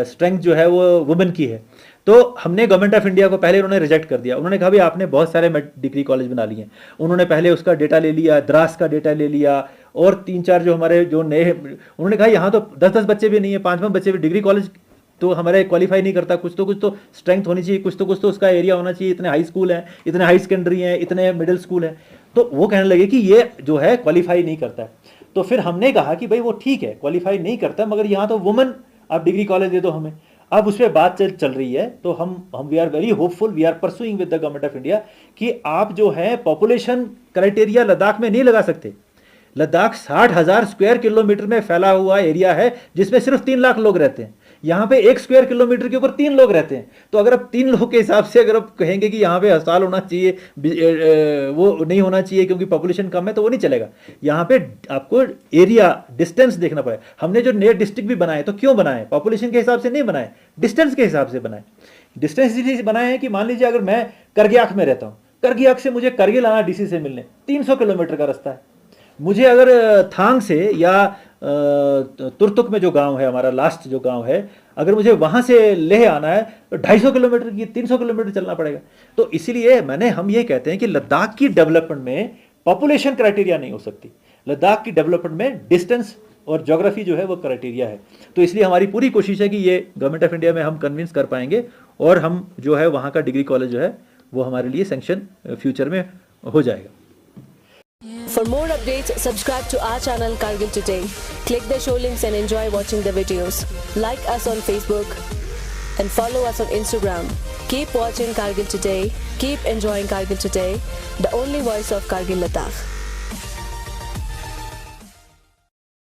स्ट्रेंथ जो है वो वुमेन की है। तो हमने गवर्नमेंट ऑफ इंडिया को पहले उन्होंने रिजेक्ट कर दिया। उन्होंने कहा भाई आपने बहुत सारे डिग्री कॉलेज बना लिए हैं। उन्होंने पहले उसका डेटा ले लिया, द्रास का डेटा ले लिया, और 3-4 जो हमारे जो नए, उन्होंने कहा यहाँ तो 10-10 बच्चे भी नहीं है, 5-5 बच्चे भी, डिग्री कॉलेज तो हमारे क्वालिफाई नहीं करता। कुछ तो स्ट्रेंथ होनी चाहिए, कुछ तो उसका एरिया होना चाहिए। इतने हाई स्कूल हैं, इतने हाई सेकेंडरी हैं, इतने मिडिल स्कूल हैं। तो वो कहने लगे कि ये जो है क्वालिफाई नहीं करता है। तो फिर हमने कहा कि भाई वो ठीक है, क्वालिफाई नहीं करता, मगर यहाँ तो वुमेन आप डिग्री कॉलेज दे दो हमें। अब उस पर बात चल रही है। तो हम we are very hopeful, we are pursuing with the government of India कि आप जो है पॉपुलेशन क्राइटेरिया लद्दाख में नहीं लगा सकते। लद्दाख 60,000 स्क्वायर किलोमीटर में फैला हुआ एरिया है, जिसमें सिर्फ 3 लाख लोग रहते हैं। यहाँ पे 1 स्क्वायर किलोमीटर के ऊपर 3 लोग रहते हैं। तो अगर आप 3 लोग के हिसाब से अगर आप कहेंगे कि यहाँ पे अस्पताल होना चाहिए, वो नहीं होना चाहिए क्योंकि पॉपुलेशन कम है, तो वो नहीं चलेगा। यहाँ पे आपको एरिया डिस्टेंस देखना पड़ेगा। हमने जो नए डिस्ट्रिक्ट भी बनाए, तो क्यों बनाए? पॉपुलेशन के हिसाब से नहीं बनाए, डिस्टेंस के हिसाब से बनाए। डिस्टेंस इसलिए बनाए हैं कि मान लीजिए अगर मैं करगियाक में रहता हूँ, करगियाक से मुझे करगिल आना डीसी से मिलने 300 किलोमीटर का रास्ता है। मुझे अगर थांग से या तुर्तुक में जो गांव है हमारा, लास्ट जो गांव है, अगर मुझे वहां से लेह आना है तो 250 किलोमीटर की 300 किलोमीटर चलना पड़ेगा। तो इसीलिए हम ये कहते हैं कि लद्दाख की डेवलपमेंट में पॉपुलेशन क्राइटेरिया नहीं हो सकती। लद्दाख की डेवलपमेंट में डिस्टेंस और ज्योग्राफी जो है वो क्राइटेरिया है। तो इसलिए हमारी पूरी कोशिश है कि ये गवर्नमेंट ऑफ इंडिया में हम कन्विंस कर पाएंगे, और हम जो है वहाँ का डिग्री कॉलेज जो है वो हमारे लिए सैंक्शन फ्यूचर में हो जाएगा। For more updates, subscribe to our channel Kargil Today. Click the show links and enjoy watching the videos. Like us on Facebook and follow us on Instagram. Keep watching Kargil Today. Keep enjoying Kargil Today, the only voice of Kargil Ladakh.